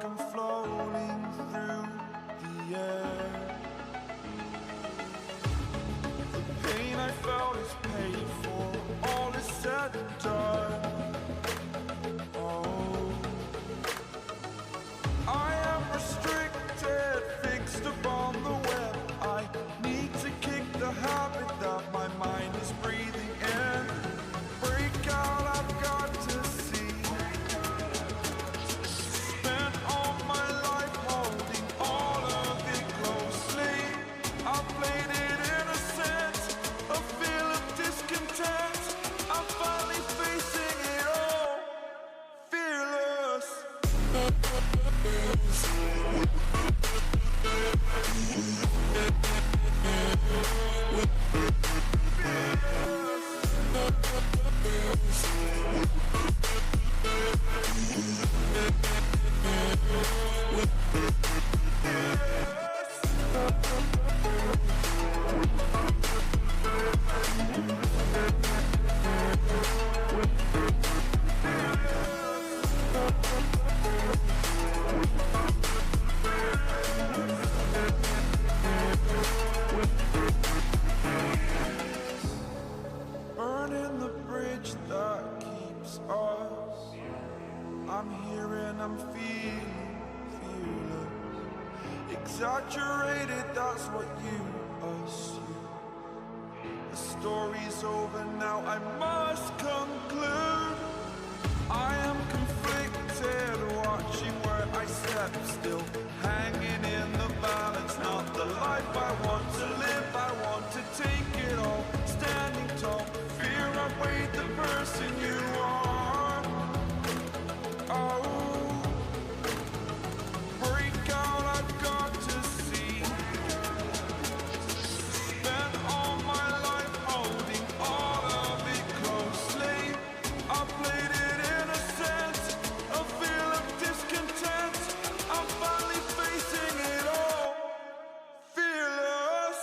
S5: like I'm floating through the air. The pain I felt is paid for, all is said and done. Oh, I am restricted, fixed upon the web. I need to kick the habit that my mind is breathing in. Break out, I've got to see. Spent all my life holding all of it closely. I played it innocent, a feel of discontent. I'm finally facing it all, fearless. Burning the bridge that keeps us. I'm here and I'm feeling fearless. Exaggerated, that's what you assume. The story's over now, I must conclude. I am conflicted, watching where I step still, hanging in the balance. Not the life I want to live, I want to take it all, standing tall. Fear outweighed the person you are. Oh, break out, I've got to see. Spent all my life holding all of it closely. I played it innocent, a feel of discontent. I'm finally facing it all, fearless.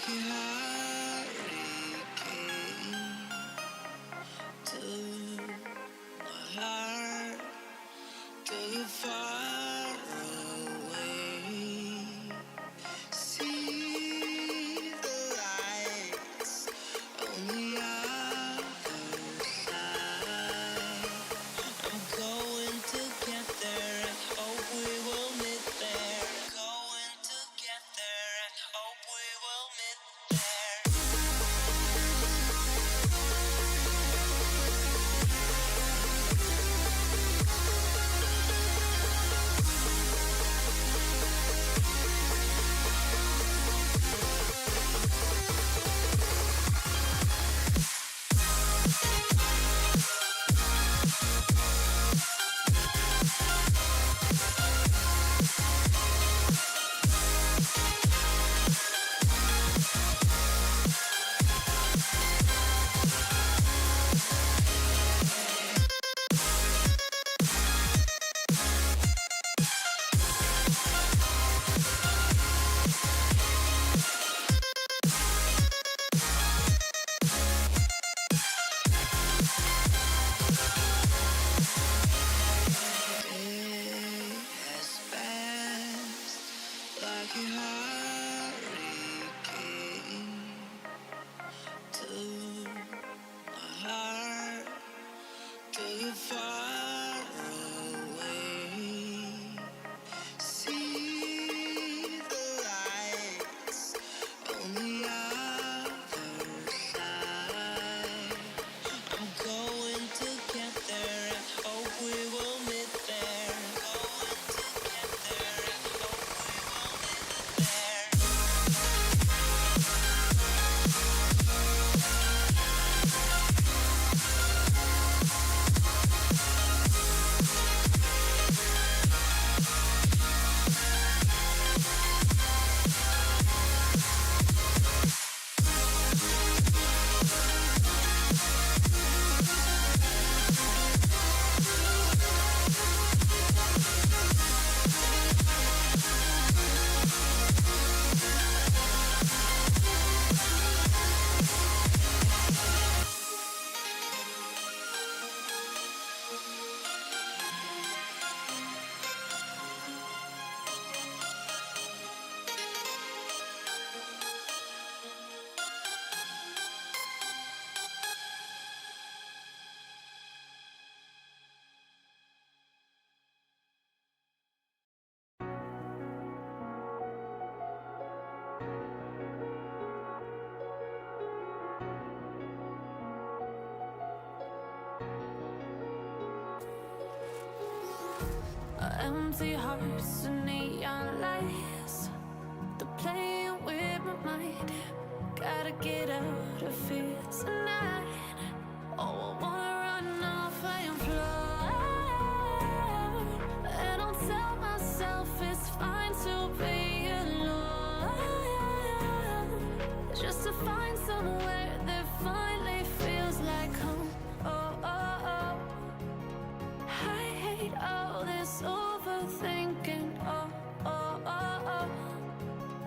S4: like a hurricane to my heart, too far away. See the lights on the other side. I'm going to get there and hope we will meet there. Going to get there and hope we will meet there. As fast like a hurricane to my heart, too far away. See the lights on the other side. I'm going to get there and hope we will meet there. Going to get there and hope we will meet there.
S1: Empty hearts and neon lights, they're playing with my mind. Gotta get out of here tonight. Oh, I wanna run off and fly. And I'll tell myself it's fine to be alone, just to find somewhere that finally feels like home. Oh, oh, oh. I hate all this overthinking. Oh, oh, oh, oh.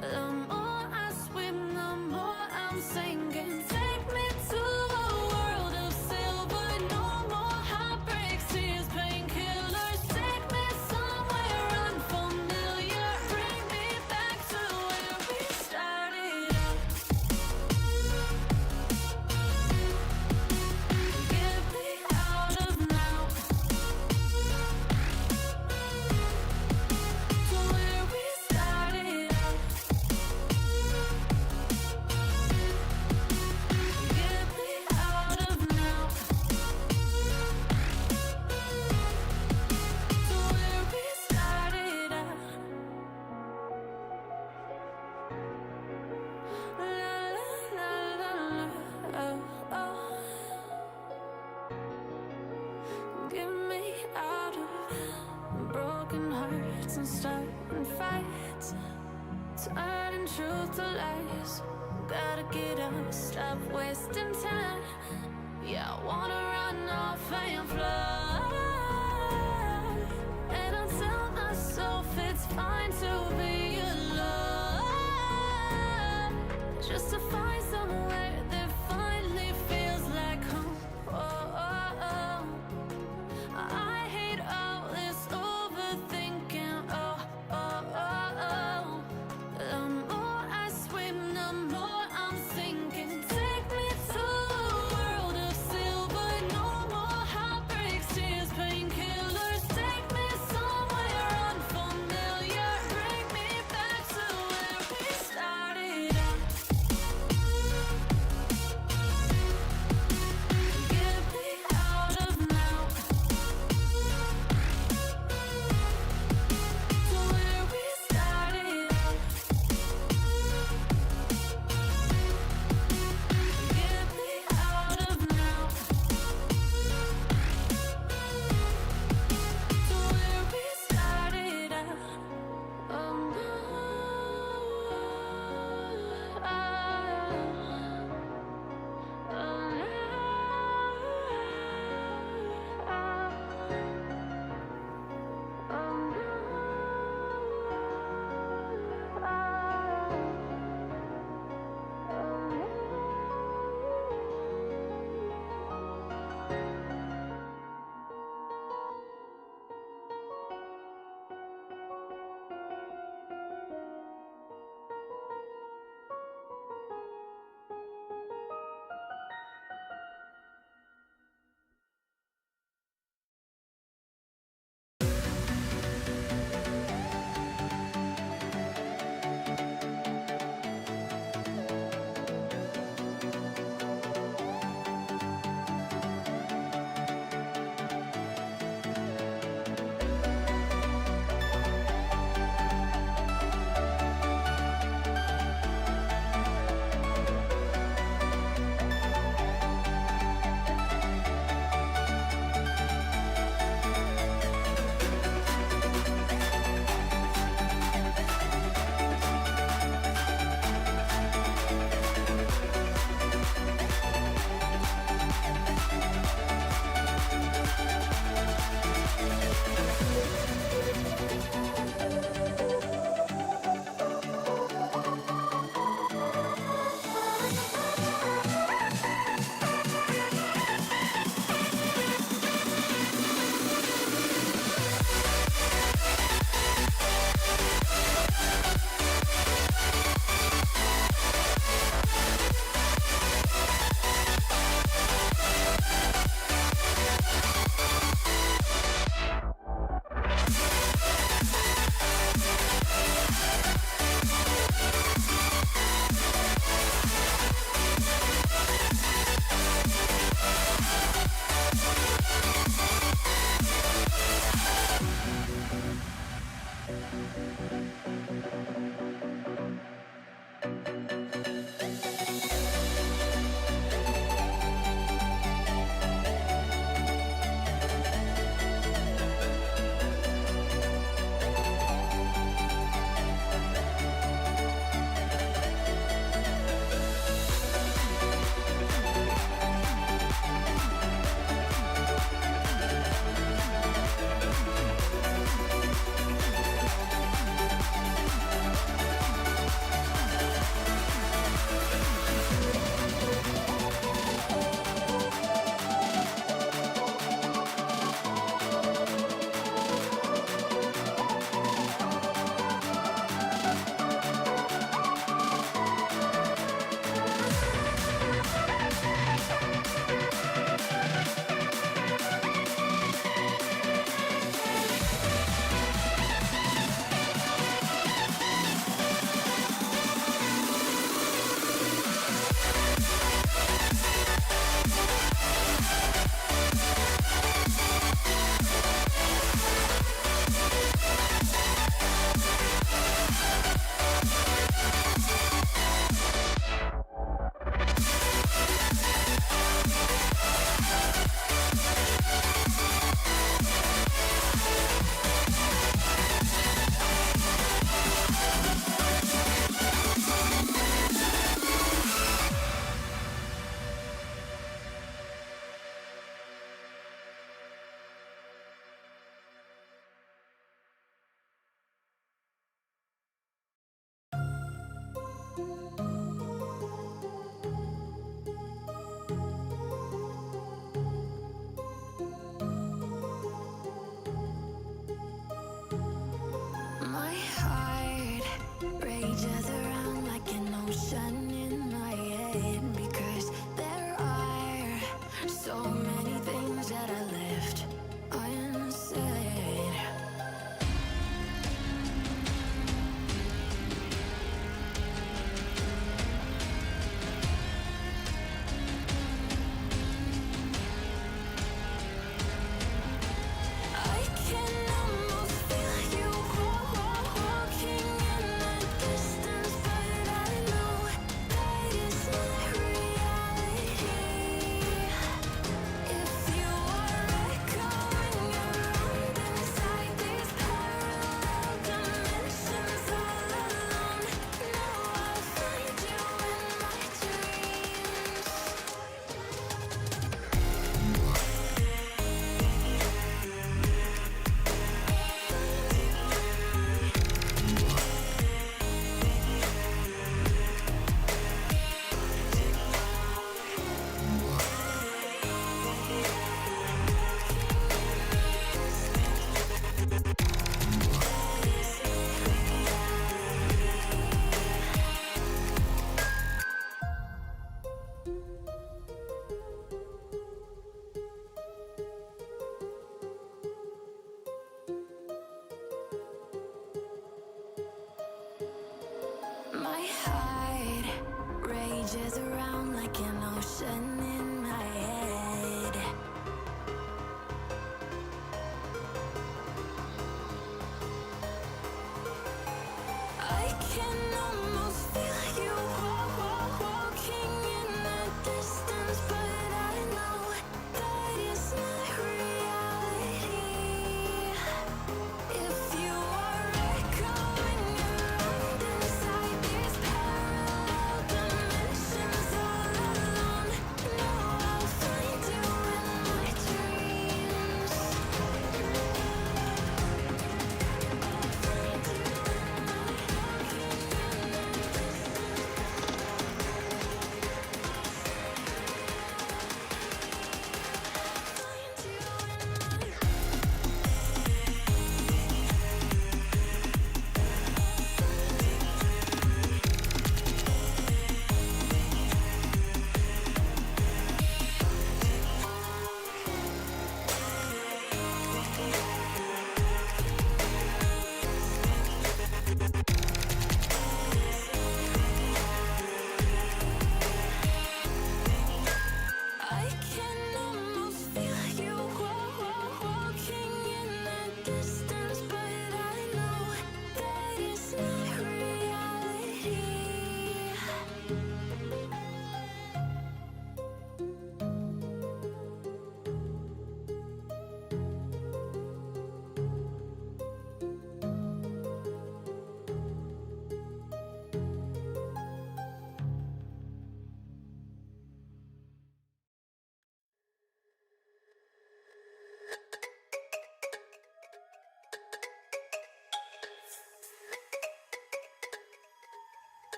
S1: The more I swim, the more I'm sinking. Take me to a world of silver. No more heartbreaks, tears, painkillers. Take me somewhere unfamiliar. Bring me back to where we started out. Get me out of now. To where we started out. Get me out of now. To where we started out. La la la la la. Oh, oh. Get me out of broken hearts and starting fights, turning truth to lies. Gotta get up, stop wasting time. Yeah, I wanna run off and fly. And I'll tell myself it's fine to be alone, just My heart rages around like an ocean in my head because there are so many things that I left unsaid.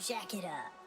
S1: jack it up.